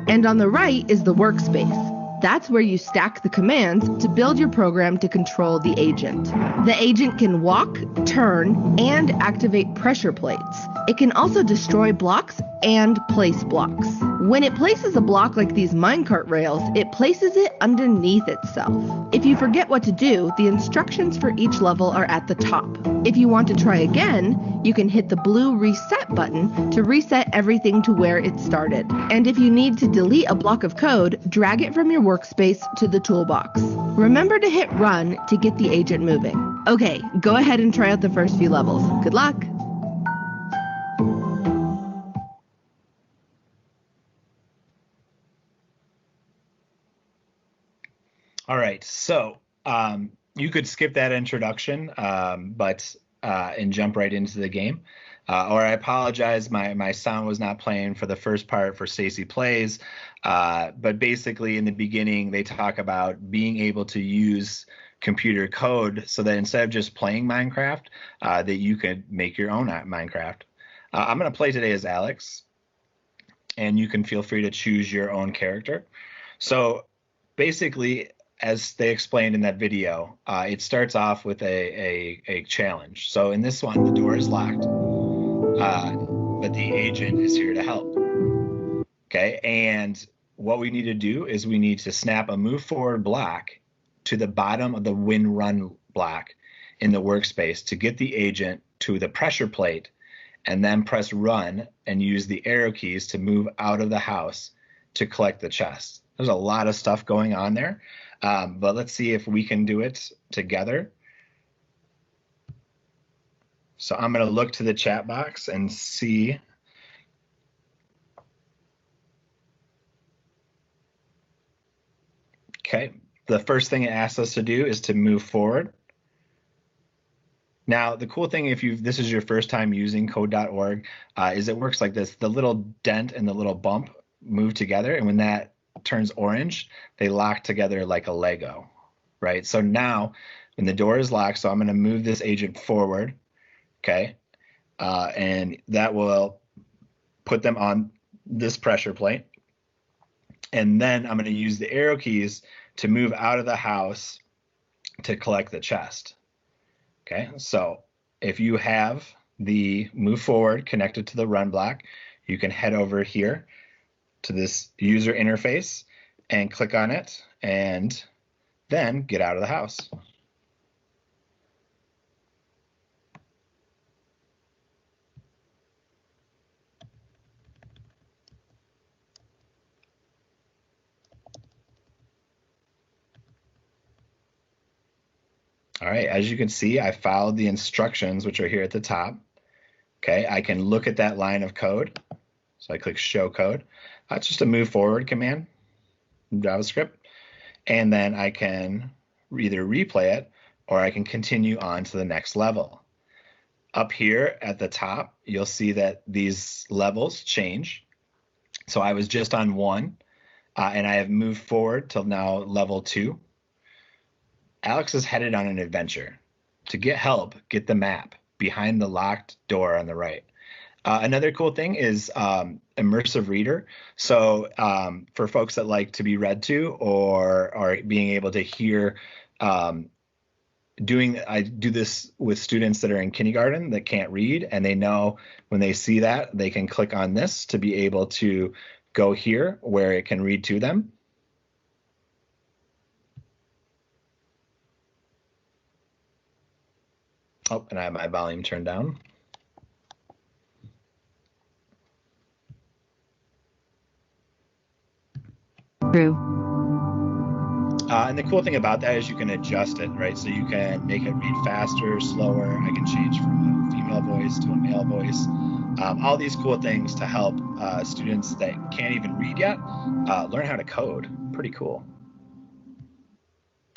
And on the right is the workspace. That's where you stack the commands to build your program to control the agent. The agent can walk, turn, and activate pressure plates. It can also destroy blocks and place blocks. When it places a block like these minecart rails, it places it underneath itself. If you forget what to do, the instructions for each level are at the top. If you want to try again, you can hit the blue reset button to reset everything to where it started. And if you need to delete a block of code, drag it from your workspace to the toolbox. Remember to hit run to get the agent moving. Okay, go ahead and try out the first few levels. Good luck! All right, so you could skip that introduction, and jump right into the game. Or I apologize, my sound was not playing for the first part for Stacy Plays, but basically in the beginning they talk about being able to use computer code so that instead of just playing Minecraft, that you could make your own Minecraft. I'm going to play today as Alex, and you can feel free to choose your own character. So basically, as they explained in that video, it starts off with a challenge. So in this one, the door is locked, but the agent is here to help. Okay, and what we need to do is we need to snap a move forward block to the bottom of the win run block in the workspace to get the agent to the pressure plate, and then press run and use the arrow keys to move out of the house to collect the chest. There's a lot of stuff going on there. But let's see if we can do it together. So I'm going to look to the chat box and see. Okay, the first thing it asks us to do is to move forward. Now, the cool thing, if this is your first time using code.org, is it works like this. The little dent and the little bump move together, and when that turns orange, they lock together like a Lego, right? So now when the door is locked, so I'm going to move this agent forward, okay? And that will put them on this pressure plate. And then I'm going to use the arrow keys to move out of the house to collect the chest. Okay, so if you have the move forward connected to the run block, you can head over here to this user interface and click on it, and then get out of the house. All right, as you can see, I followed the instructions, which are here at the top. Okay, I can look at that line of code. So I click show code. That's just a move forward command in JavaScript. And then I can either replay it or I can continue on to the next level. Up here at the top, you'll see that these levels change. So I was just on 1, and I have moved forward till now level 2. Alex is headed on an adventure. To get help, get the map behind the locked door on the right. Another cool thing is immersive reader. So for folks that like to be read to or being able to hear, I do this with students that are in kindergarten that can't read, and they know when they see that, they can click on this to be able to go here where it can read to them. Oh, and I have my volume turned down. True. And the cool thing about that is you can adjust it, right? So you can make it read faster, slower. I can change from a female voice to a male voice. All these cool things to help students that can't even read yet learn how to code. Pretty cool.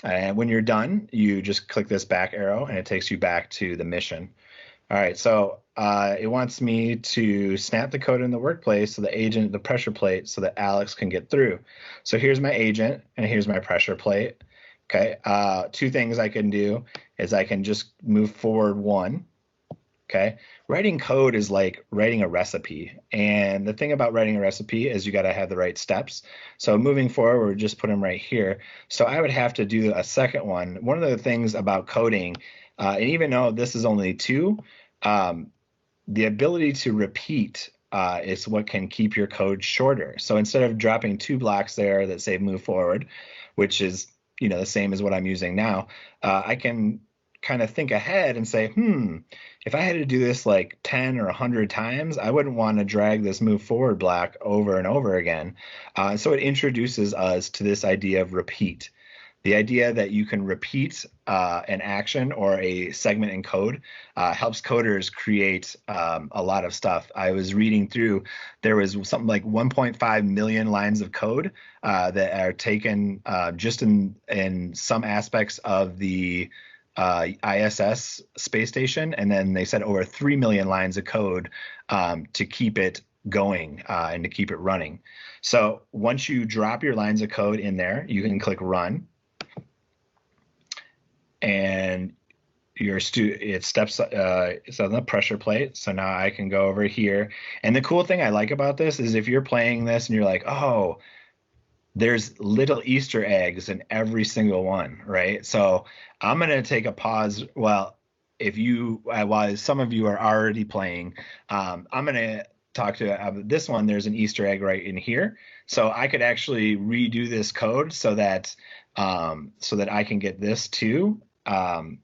And when you're done, you just click this back arrow and it takes you back to the mission. All right, so it wants me to snap the code in the workplace so the agent, the pressure plate, so that Alex can get through. So here's my agent and here's my pressure plate. Okay, two things I can do is I can just move forward one. Okay, writing code is like writing a recipe. And the thing about writing a recipe is you got to have the right steps. So moving forward, just put them right here. So I would have to do a second one. One of the things about coding, and even though this is only two, the ability to repeat is what can keep your code shorter. So instead of dropping 2 blocks there that say move forward, which is the same as what I'm using now, I can kind of think ahead and say, if I had to do this like 10 or 100 times, I wouldn't want to drag this move forward block over and over again. So it introduces us to this idea of repeat. The idea that you can repeat an action or a segment in code helps coders create a lot of stuff. I was reading through, there was something like 1.5 million lines of code that are taken just in some aspects of the ISS space station, and then they said over 3 million lines of code to keep it going and to keep it running. So once you drop your lines of code in there, you can click run, and it steps it's on the pressure plate. So now I can go over here, and the cool thing I like about this is if you're playing this and you're like, oh, there's little Easter eggs in every single one, right? So I'm going to take a pause. Well, while some of you are already playing, I'm going to talk to this one. There's an Easter egg right in here. So I could actually redo this code so that I can get this too. Right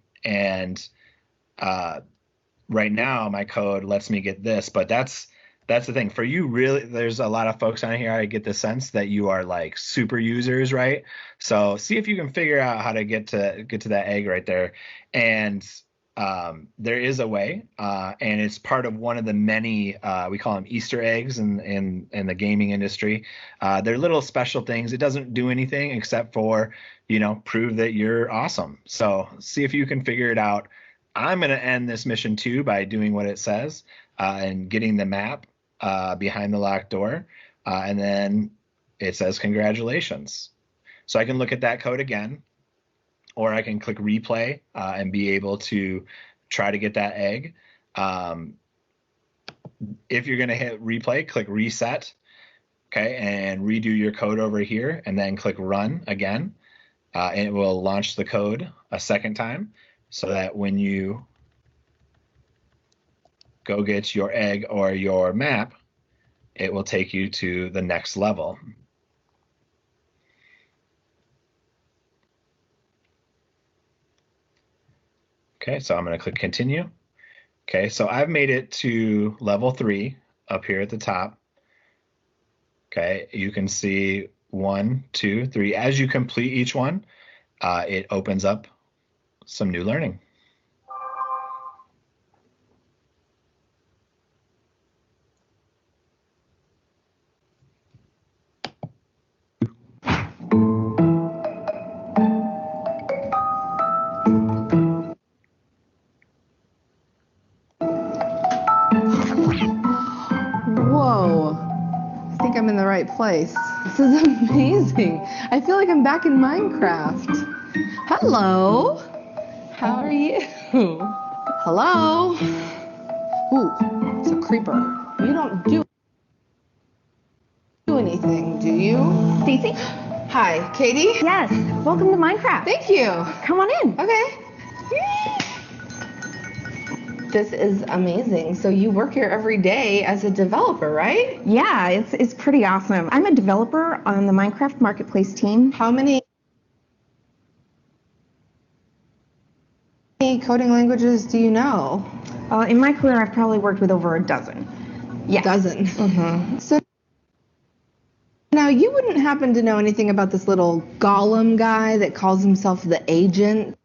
now my code lets me get this, but that's the thing for you. Really, there's a lot of folks on here. I get the sense that you are like super users, right? So see if you can figure out how to get to that egg right there. And there is a way, and it's part of one of the many we call them Easter eggs in the gaming industry. They're little special things. It doesn't do anything except for prove that you're awesome. So see if you can figure it out. I'm going to end this mission 2 by doing what it says and getting the map behind the locked door, and then it says congratulations. So I can look at that code again, or I can click replay and be able to try to get that egg. If you're going to hit replay, click reset, okay, and redo your code over here, and then click run again, and it will launch the code a second time, so that when you go get your egg or your map, it will take you to the next level. Okay, so I'm going to click continue. Okay, so I've made it to level 3 up here at the top. Okay, you can see 1, 2, 3. As you complete each one, it opens up some new learning. I'm in the right place. This is amazing. I feel like I'm back in Minecraft. Hello. How are you? Hello. Ooh, it's a creeper. You don't do anything, do you? Stacy? Hi, Katie? Yes. Welcome to Minecraft. Thank you. Come on in. Okay. This is amazing. So you work here every day as a developer, right? Yeah, it's pretty awesome. I'm a developer on the Minecraft Marketplace team. How many coding languages do you know? In my career, I've probably worked with over a dozen. Yeah. Dozen. Mm-hmm. So now you wouldn't happen to know anything about this little golem guy that calls himself the agent?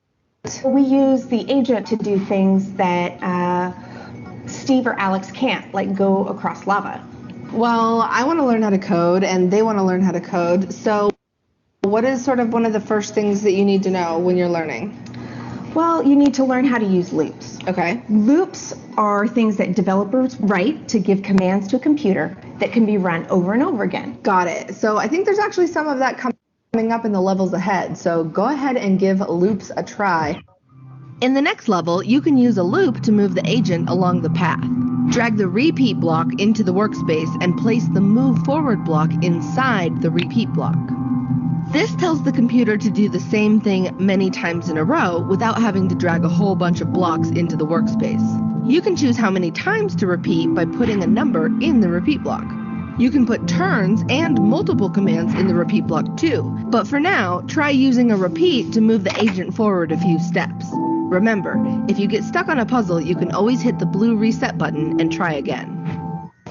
We use the agent to do things that Steve or Alex can't, like go across lava? Well, I want to learn how to code and they want to learn how to code. So what is sort of one of the first things that you need to know when you're learning? Well, you need to learn how to use loops. Okay. Loops are things that developers write to give commands to a computer that can be run over and over again. Got it. So I think there's actually some of that coming up in the levels ahead. So go ahead and give loops a try. In the next level, you can use a loop to move the agent along the path. Drag the repeat block into the workspace and place the move forward block inside the repeat block. This tells the computer to do the same thing many times in a row without having to drag a whole bunch of blocks into the workspace. You can choose how many times to repeat by putting a number in the repeat block. You can put turns and multiple commands in the repeat block too, but for now, try using a repeat to move the agent forward a few steps. Remember, if you get stuck on a puzzle, you can always hit the blue reset button and try again.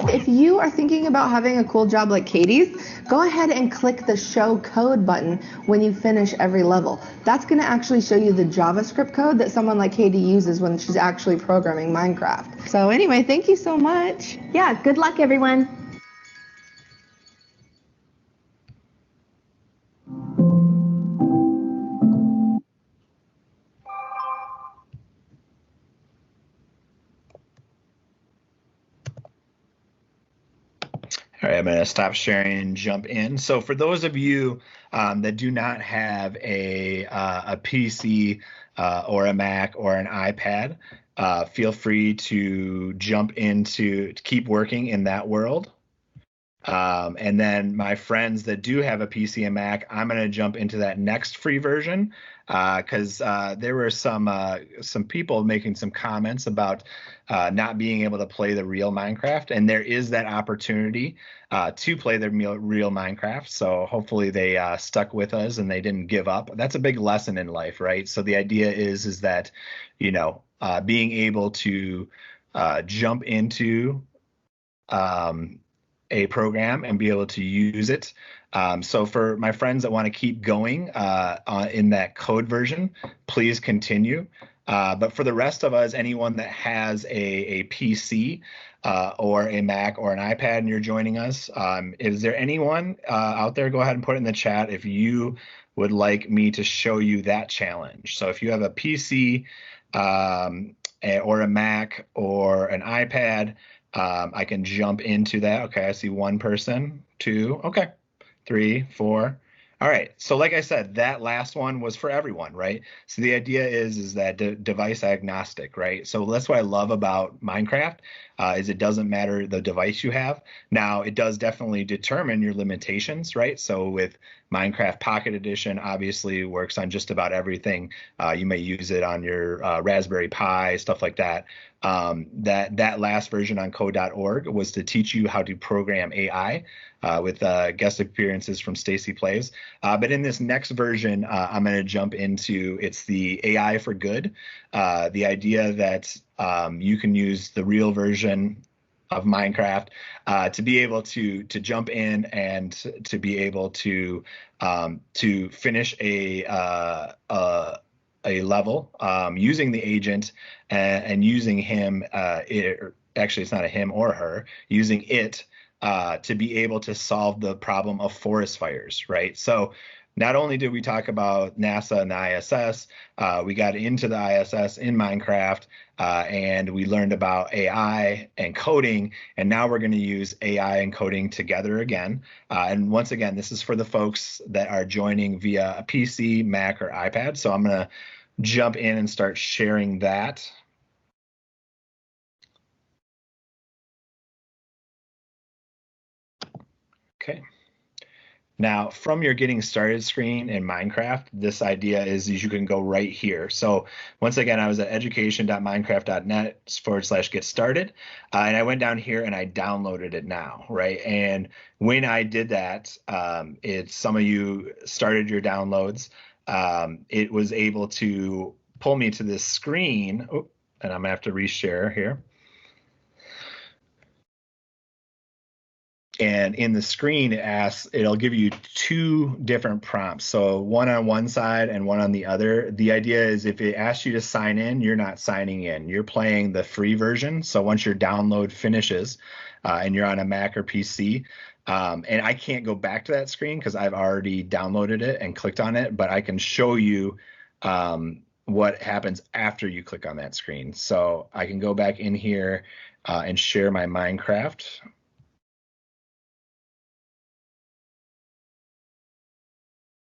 If you are thinking about having a cool job like Katie's, go ahead and click the Show Code button when you finish every level. That's going to actually show you the JavaScript code that someone like Katie uses when she's actually programming Minecraft. So anyway, thank you so much. Yeah, good luck, everyone. All right, I'm going to stop sharing and jump in. So for those of you that do not have a PC or a Mac or an iPad, feel free to jump into, to keep working in that world. And then my friends that do have a PC and Mac, I'm going to jump into that next free version because there were some people making some comments about not being able to play the real Minecraft, and there is that opportunity to play the real Minecraft. So hopefully they stuck with us and they didn't give up. That's a big lesson in life, right? So the idea is that, you know, being able to jump into a program and be able to use it. So for my friends that want to keep going in that code version, please continue. But for the rest of us, anyone that has a PC or a Mac or an iPad and you're joining us, is there anyone out there? Go ahead and put it in the chat if you would like me to show you that challenge. So if you have a PC or a Mac or an iPad, I can jump into that. Okay, I see one person, two, okay, 3, 4. All right, so like I said, that last one was for everyone, right? So the idea is that device agnostic, right? So that's what I love about Minecraft, is it doesn't matter the device you have. Now, it does definitely determine your limitations, right? So with Minecraft Pocket Edition, obviously works on just about everything. You may use it on your Raspberry Pi, stuff like that. That last version on code.org was to teach you how to program AI with guest appearances from Stacy Plays. But in this next version, I'm going to jump into, it's the AI for good. The idea that you can use the real version of Minecraft to be able to jump in and to be able to finish a level using the agent and using him. Actually, it's not a him or her, using it to be able to solve the problem of forest fires, right? So not only did we talk about NASA and the ISS, we got into the ISS in Minecraft, and we learned about AI and coding, and now we're going to use AI and coding together again. And once again, this is for the folks that are joining via a PC, Mac, or iPad. So I'm going to jump in and start sharing that. Okay. Now, from your getting started screen in Minecraft, this idea is you can go right here. So once again, I was at education.minecraft.net/get started, and I went down here and I downloaded it now, right? And when I did that, it's some of you started your downloads. It was able to pull me to this screen. Oh, and I'm gonna have to reshare here. And in the screen, it'll give you two different prompts. So one on one side and one on the other. The idea is if it asks you to sign in, you're not signing in. You're playing the free version. So once your download finishes and you're on a Mac or PC, and I can't go back to that screen because I've already downloaded it and clicked on it, but I can show you what happens after you click on that screen. So I can go back in here and share my Minecraft.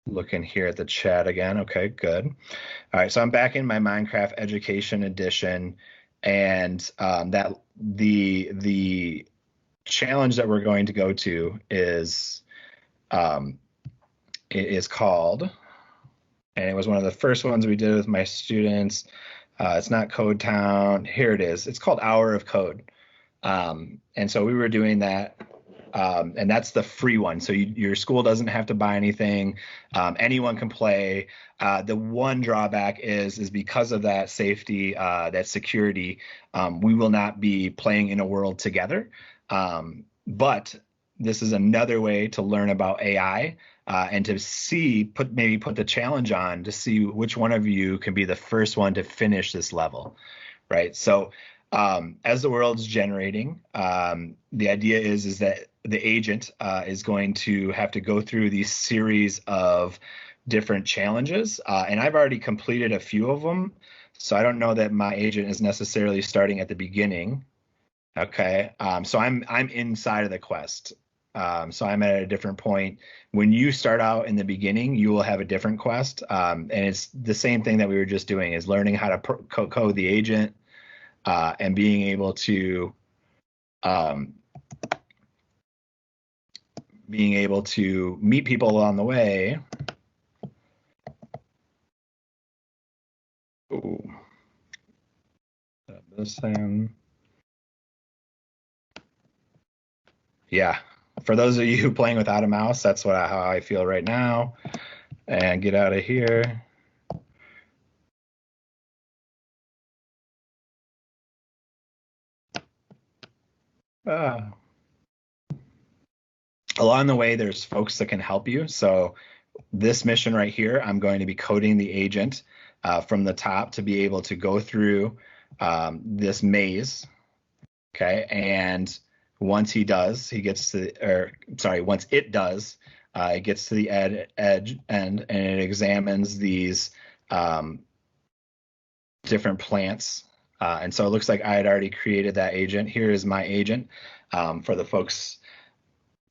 Looking here at the chat again. Okay, good. All right, so I'm back in my Minecraft Education Edition, and that the challenge that we're going to go to is it is called, and it was one of the first ones we did with my students. It's not Code Town. Here it is. It's called Hour of Code, and so we were doing that. And that's the free one. So your school doesn't have to buy anything. Anyone can play. The one drawback is because of that safety, that security, we will not be playing in a world together. But this is another way to learn about AI and to maybe put the challenge on to see which one of you can be the first one to finish this level, right? So as the world's generating, the idea is that the agent is going to have to go through these series of different challenges. And I've already completed a few of them. So I don't know that my agent is necessarily starting at the beginning. Okay. So I'm inside of the quest. So I'm at a different point. When you start out in the beginning, you will have a different quest. And it's the same thing that we were just doing, is learning how to code the agent and being able to meet people along the way. Ooh. This thing. Yeah. For those of you playing without a mouse, that's how I feel right now. And get out of here. Along the way, there's folks that can help you. So this mission right here, I'm going to be coding the agent from the top to be able to go through this maze. Okay, and once it does, it gets to the edge and it examines these different plants. And so it looks like I had already created that agent. Here is my agent for the folks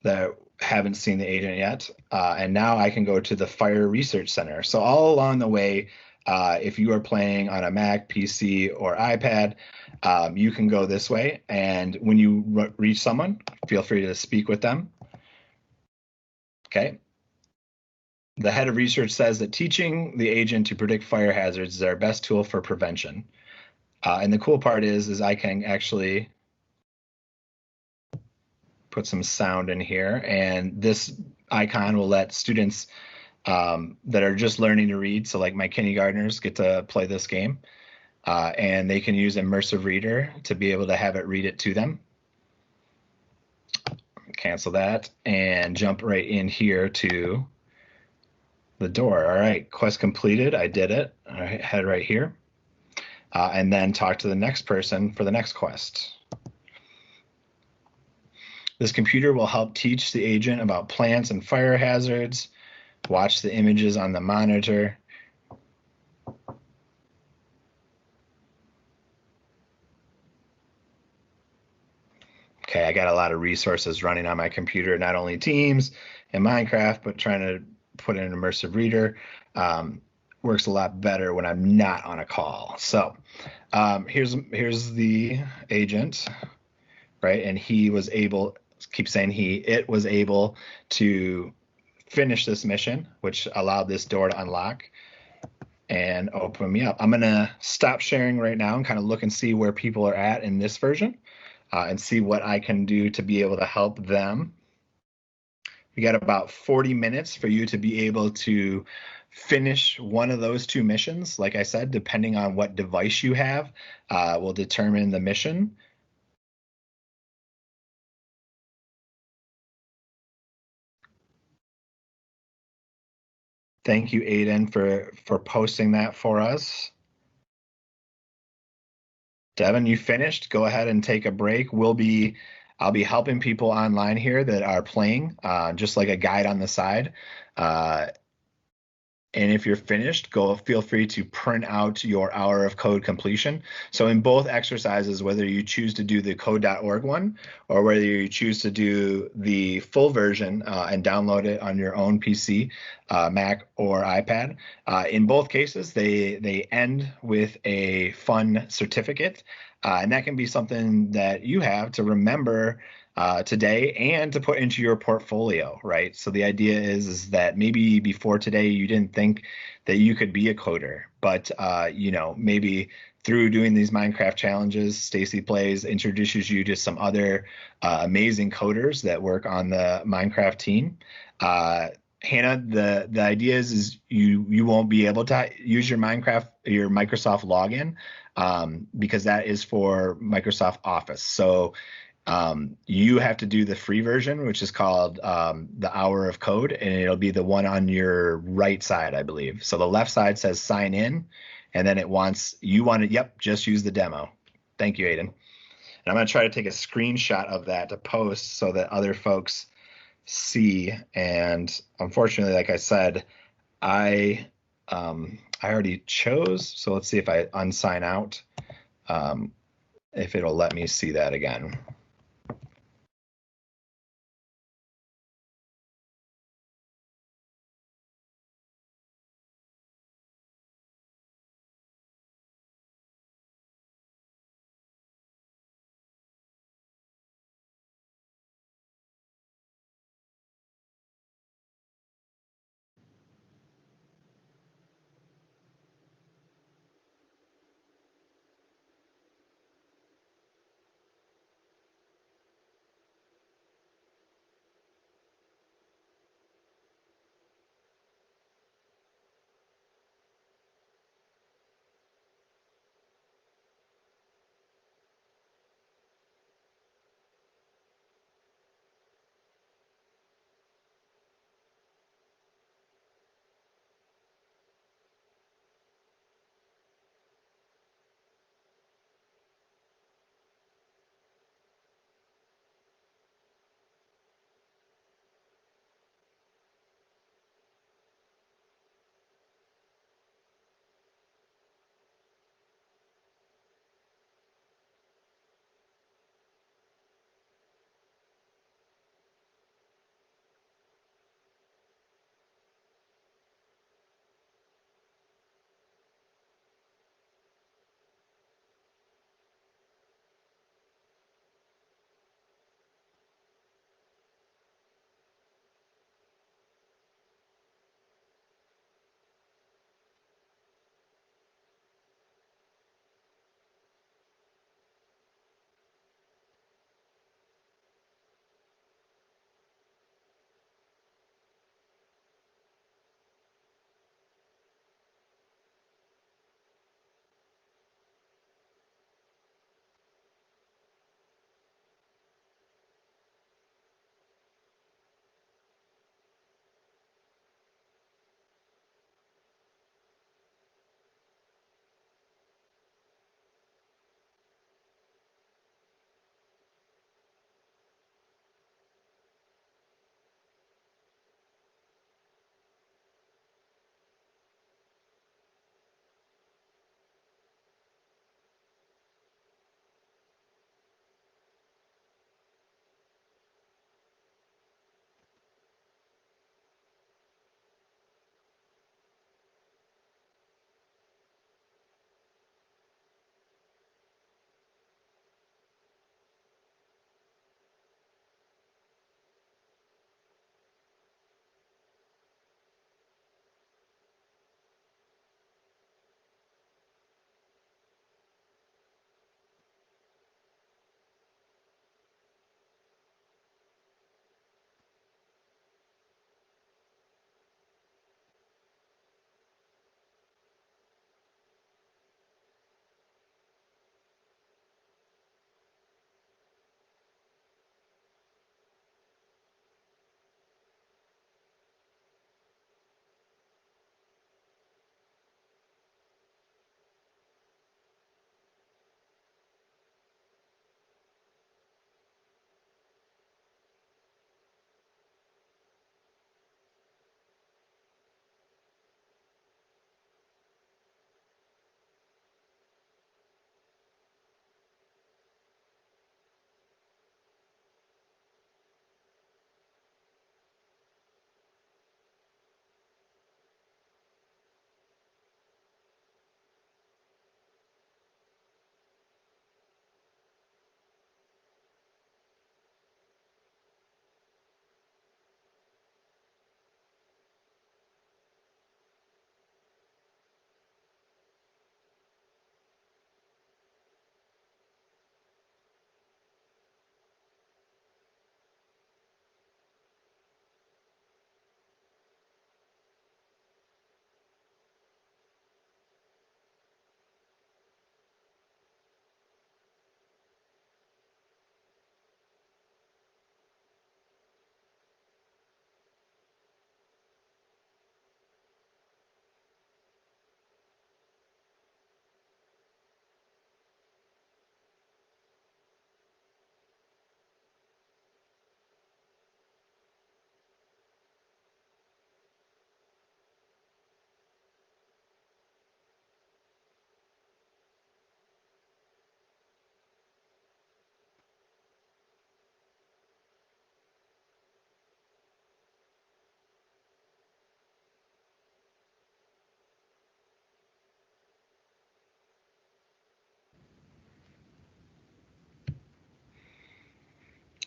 that haven't seen the agent yet. And now I can go to the Fire Research Center. So all along the way, if you are playing on a Mac, PC, or iPad, you can go this way. And when you reach someone, feel free to speak with them. Okay. The head of research says that teaching the agent to predict fire hazards is our best tool for prevention. And the cool part is I can actually put some sound in here, and this icon will let students that are just learning to read, so like my kindergartners, get to play this game, and they can use Immersive Reader to be able to have it read it to them. Cancel that and jump right in here to the door. All right, quest completed. I did it. All right, head right here, and then talk to the next person for the next quest. This computer will help teach the agent about plants and fire hazards. Watch the images on the monitor. Okay, I got a lot of resources running on my computer, not only Teams and Minecraft, but trying to put in an Immersive Reader works a lot better when I'm not on a call. So here's the agent, right? And he was able, keep saying it was able to finish this mission, which allowed this door to unlock and open me up. I'm gonna stop sharing right now and kind of look and see where people are at in this version and see what I can do to be able to help them. We got about 40 minutes for you to be able to finish one of those two missions. Like I said, depending on what device you have, will determine the mission. Thank you, Aiden, for posting that for us. Devin, you finished? Go ahead and take a break. I'll be helping people online here that are playing, just like a guide on the side. And if you're finished, feel free to print out your hour of code completion. So in both exercises, whether you choose to do the code.org one or whether you choose to do the full version and download it on your own PC, Mac or iPad, in both cases, they end with a fun certificate. And that can be something that you have to remember today and to put into your portfolio, right? So the idea is that maybe before today you didn't think that you could be a coder, but maybe through doing these Minecraft challenges, Stacy Plays introduces you to some other amazing coders that work on the Minecraft team. Hannah, the idea is you won't be able to use your Microsoft login because that is for Microsoft Office. So you have to do the free version, which is called the Hour of Code, and it'll be the one on your right side, I believe. So the left side says sign in, and then just use the demo. Thank you, Aiden. And I'm going to try to take a screenshot of that to post so that other folks see. And unfortunately, like I said, I already chose. So let's see if I unsign out, if it'll let me see that again.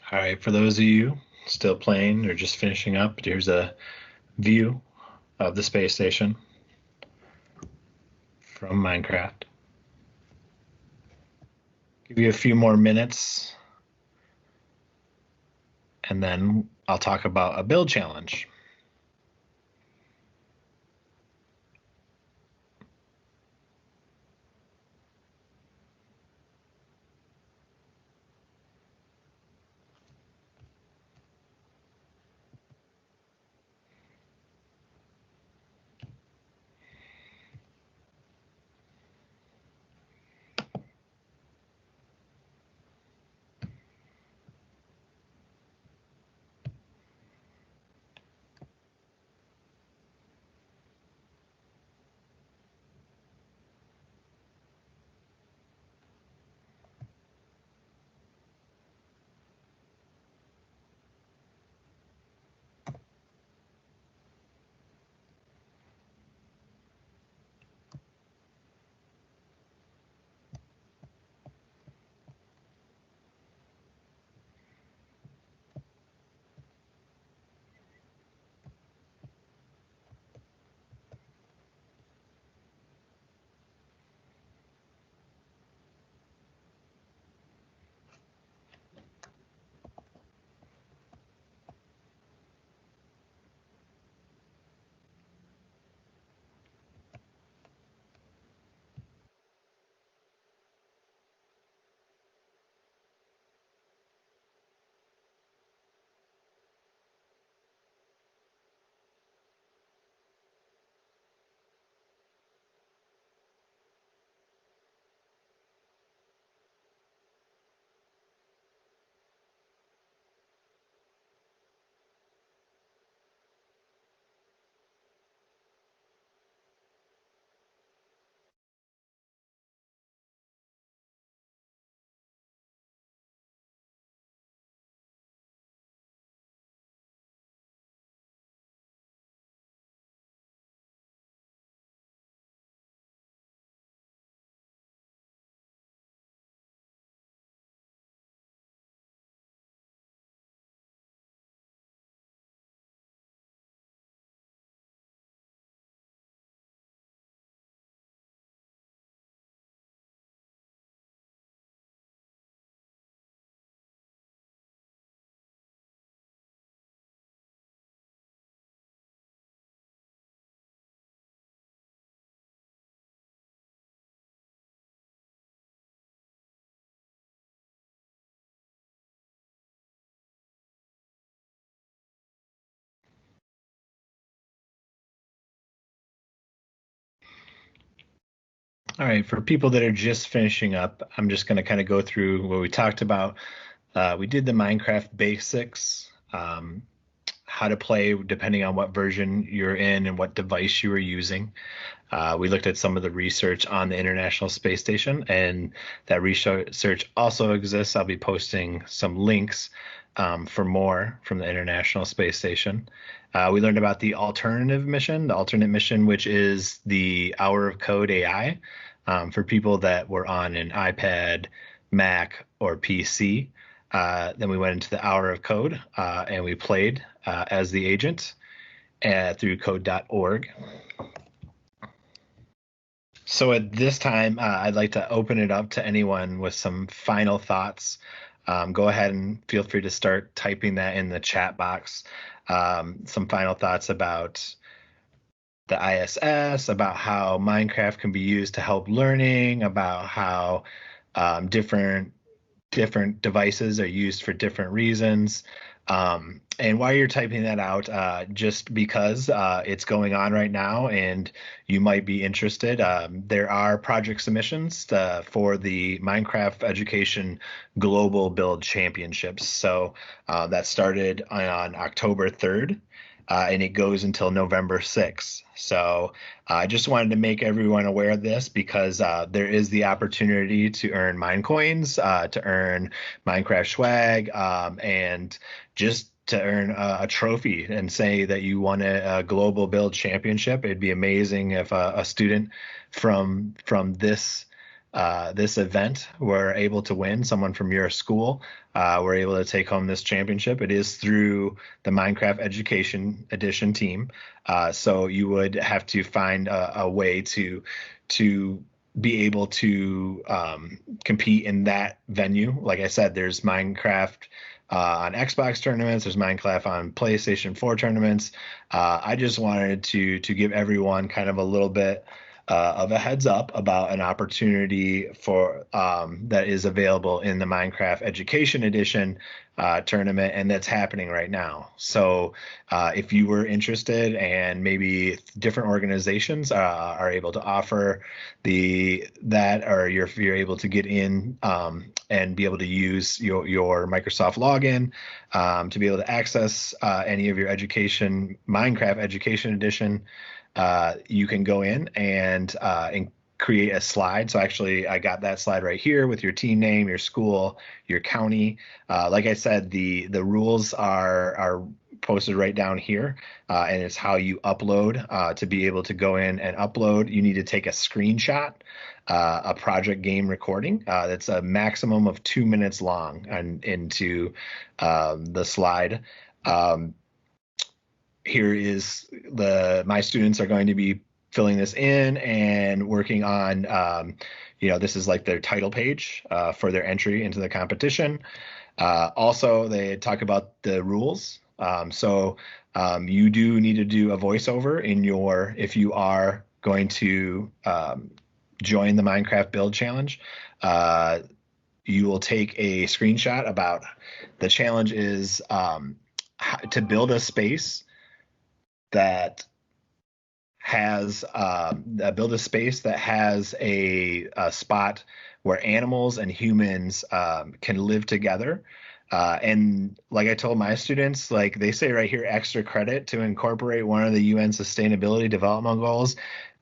All right, for those of you still playing or just finishing up, here's a view of the space station from Minecraft. Give you a few more minutes, and then I'll talk about a build challenge. All right, for people that are just finishing up, I'm just going to kind of go through what we talked about. We did the Minecraft basics, how to play depending on what version you're in and what device you were using. We looked at some of the research on the International Space Station, and that research also exists. I'll be posting some links for more from the International Space Station. We learned about the alternate mission, which is the Hour of Code AI for people that were on an iPad, Mac, or PC. Then we went into the Hour of Code and we played as the agent through code.org. So at this time, I'd like to open it up to anyone with some final thoughts. Go ahead and feel free to start typing that in the chat box. Some final thoughts about the ISS, about how Minecraft can be used to help learning, about how different devices are used for different reasons. And while you're typing that out, just because it's going on right now and you might be interested, there are project submissions for the Minecraft Education Global Build Championships. So that started on October 3rd. And it goes until November 6th. So I just wanted to make everyone aware of this because there is the opportunity to earn mine coins, to earn Minecraft swag, and just to earn a trophy and say that you won a global build championship. It'd be amazing if a student from this this event were able to win, someone from your school were able to take home this championship. It is through the Minecraft Education Edition team. So you would have to find a way to be able to compete in that venue. Like I said, there's Minecraft on Xbox tournaments, there's Minecraft on PlayStation 4 tournaments. I just wanted to give everyone kind of a little bit of a heads up about an opportunity for that is available in the Minecraft Education Edition tournament, and that's happening right now. So if you were interested, and maybe different organizations are able to offer that, or if you're able to get in and be able to use your Microsoft login to be able to access any of your Minecraft Education Edition, you can go in and create a slide. So actually, I got that slide right here with your team name, your school, your county. Like I said, the rules are posted right down here, and it's how you upload. To be able to go in and upload, you need to take a screenshot, a project game recording that's a maximum of 2 minutes long, and into the slide. Here is my students are going to be filling this in and working on, this is like their title page for their entry into the competition. Also, they talk about the rules. So you do need to do a voiceover if you are going to join the Minecraft Build Challenge. You will take a screenshot about the challenge is to build a space that has a spot where animals and humans can live together. And like I told my students, like they say right here, extra credit to incorporate one of the UN Sustainability Development Goals.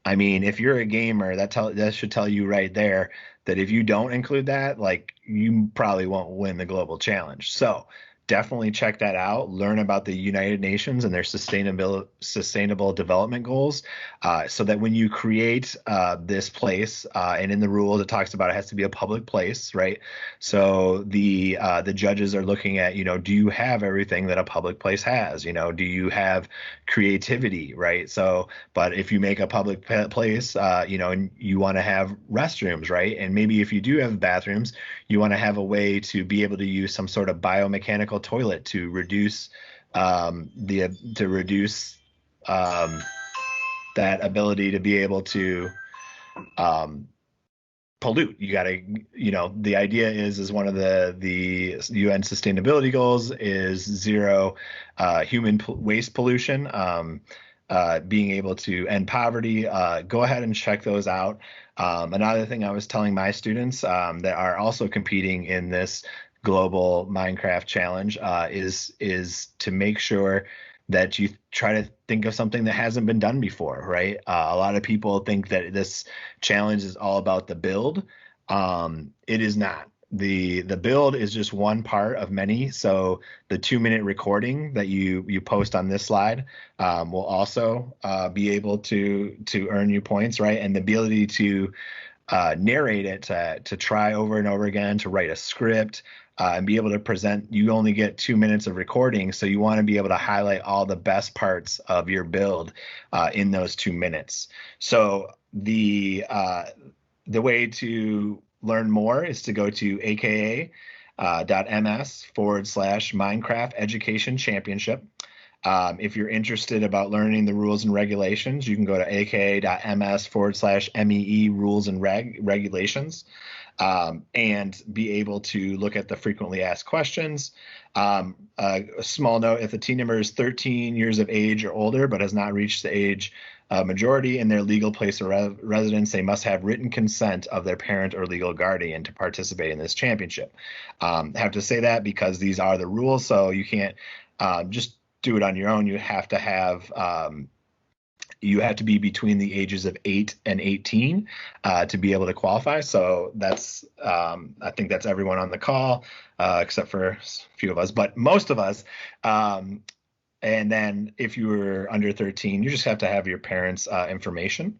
I mean, if you're a gamer, that should tell you right there that if you don't include that, like you probably won't win the global challenge. So definitely check that out. Learn about the United Nations and their sustainable development goals, so that when you create this place, and in the rules it talks about it has to be a public place, right? So the judges are looking at, do you have everything that a public place has? Do you have creativity, right? So, but if you make a public place, and you want to have restrooms, right? And maybe if you do have bathrooms, you want to have a way to be able to use some sort of biomechanical toilet to reduce that ability to be able to pollute. You got to, the idea is one of the UN sustainability goals is zero human waste pollution, being able to end poverty. Go ahead and check those out. Another thing I was telling my students that are also competing in this global Minecraft challenge is to make sure that you try to think of something that hasn't been done before, right? A lot of people think that this challenge is all about the build. It is not. The build is just one part of many. So the 2-minute recording that you post on this slide will also be able to earn you points, right? And the ability to narrate it, to try over and over again, to write a script, and be able to present. You only get 2 minutes of recording, so you want to be able to highlight all the best parts of your build in those 2 minutes. So the way to learn more is to go to aka.ms/Minecraft Education Championship. If you're interested about learning the rules and regulations, you can go to aka.ms/MEE rules and regulations. And be able to look at the frequently asked questions. A small note, if the team member is 13 years of age or older but has not reached the age majority in their legal place of residence, they must have written consent of their parent or legal guardian to participate in this championship. I have to say that because these are the rules, so you can't just do it on your own. You have to have you have to be between the ages of 8 and 18 to be able to qualify. So that's, I think that's everyone on the call, except for a few of us, but most of us And then if you were under 13, you just have to have your parents' information.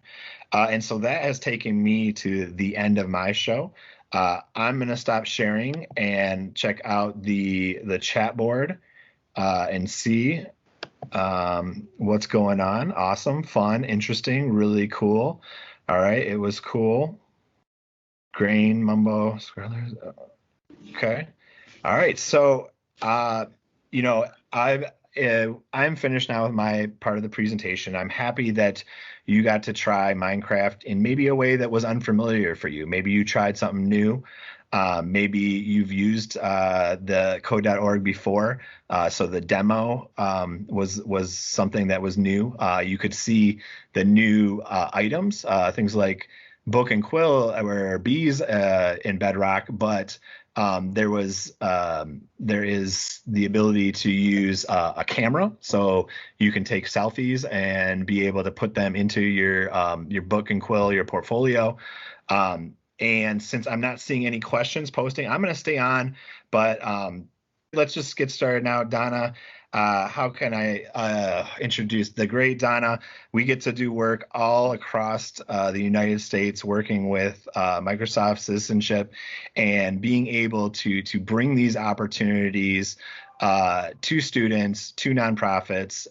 And so that has taken me to the end of my show. I'm going to stop sharing and check out the chat board and see what's going on. Awesome, fun, interesting, really cool. All right, it was cool. Grain, Mumbo, Scarlers. Okay. All right. So, you know, I'm finished now with my part of the presentation. I'm happy that you got to try Minecraft in maybe a way that was unfamiliar for you. Maybe you tried something new. Maybe you've used the code.org before. So the demo was something that was new. You could see the new items, things like book and quill or bees in Bedrock, but there is the ability to use a camera, so you can take selfies and be able to put them into your book and quill, your portfolio. And since I'm not seeing any questions posting, I'm going to stay on, but let's just get started now. Donna, how can I introduce the great Donna? We get to do work all across the United States, working with Microsoft citizenship and being able to bring these opportunities to students, to nonprofits,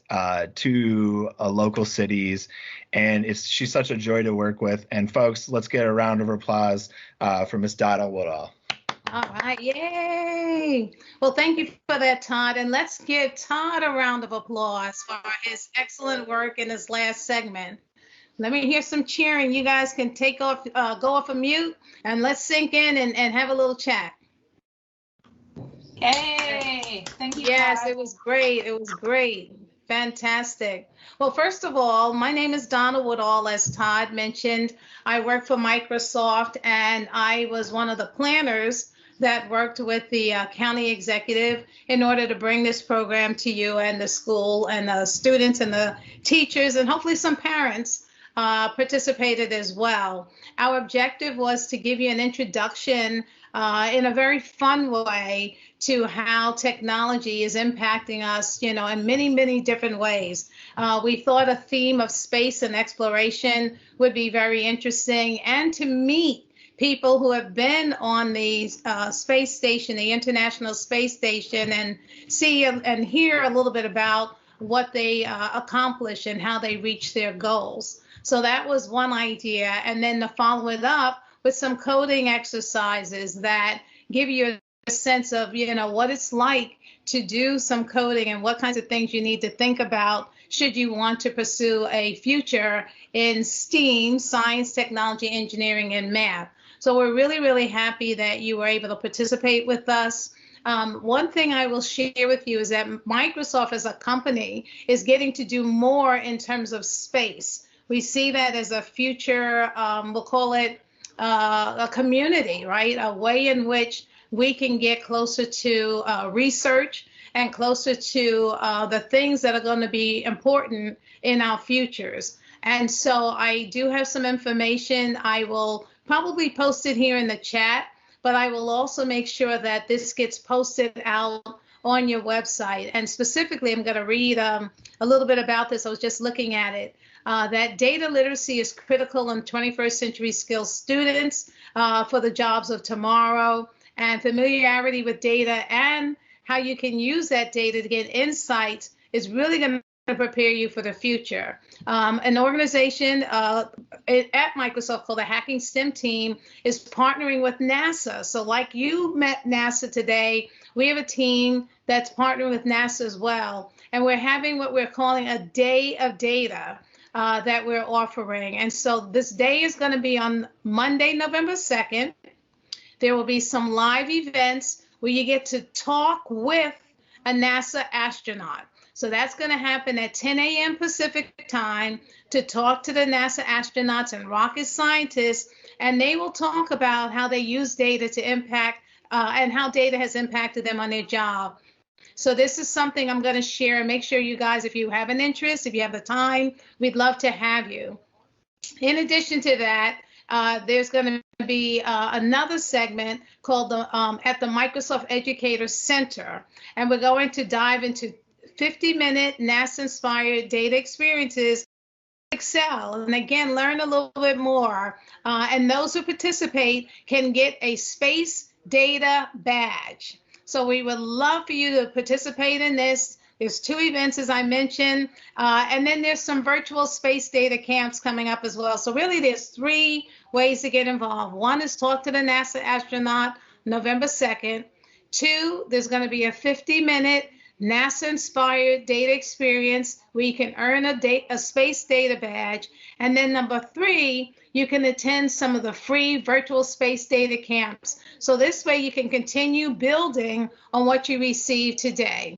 to local cities. And she's such a joy to work with. And folks, let's get a round of applause for Miss Donna Woodall. All right, yay. Well, thank you for that, Todd. And let's give Todd a round of applause for his excellent work in his last segment. Let me hear some cheering. You guys can go off of mute and let's sink in and have a little chat. Yay! Thank you. Yes, Todd. it was great. It was great. Fantastic. Well, first of all, my name is Donna Woodall, as Todd mentioned. I work for Microsoft, and I was one of the planners that worked with the county executive in order to bring this program to you and the school and the students and the teachers, and hopefully some parents participated as well. Our objective was to give you an introduction in a very fun way to how technology is impacting us, you know, in many, many different ways. We thought a theme of space and exploration would be very interesting, and to meet people who have been on the space station, the International Space Station, and see and hear a little bit about what they accomplish and how they reach their goals. So that was one idea. And then to follow it up with some coding exercises that give you a sense of, you know, what it's like to do some coding and what kinds of things you need to think about should you want to pursue a future in STEAM, science, technology, engineering, and math. So we're really, really happy that you were able to participate with us. One thing I will share with you is that Microsoft as a company is getting to do more in terms of space. We see that as a future, we'll call it a community, right? A way in which we can get closer to research and closer to the things that are going to be important in our futures. And so I do have some information. I will probably post it here in the chat, but I will also make sure that this gets posted out on your website. And specifically, I'm going to read a little bit about this. I was just looking at it. That data literacy is critical in 21st century skills students for the jobs of tomorrow, and familiarity with data and how you can use that data to get insights is really going to prepare you for the future. An organization at Microsoft called the Hacking STEM Team is partnering with NASA. So like you met NASA today, we have a team that's partnering with NASA as well. And we're having what we're calling a day of data that we're offering. And so this day is going to be on Monday, November 2nd. There will be some live events where you get to talk with a NASA astronaut. So that's going to happen at 10 a.m. Pacific time to talk to the NASA astronauts and rocket scientists, and they will talk about how they use data to impact and how data has impacted them on their job. So this is something I'm going to share. Make sure you guys, if you have an interest, if you have the time, we'd love to have you. In addition to that, there's going to be another segment called at the Microsoft Educator Center, and we're going to dive into 50-minute NASA-inspired data experiences Excel, and again, learn a little bit more. And those who participate can get a space data badge. So we would love for you to participate in this. There's 2 events, as I mentioned, and then there's some virtual space data camps coming up as well. So really, there's 3 ways to get involved. 1 is talk to the NASA astronaut November 2nd. 2, there's going to be a 50-minute NASA-inspired data experience where you can earn a space data badge. And then number 3, you can attend some of the free virtual space data camps. So this way you can continue building on what you received today.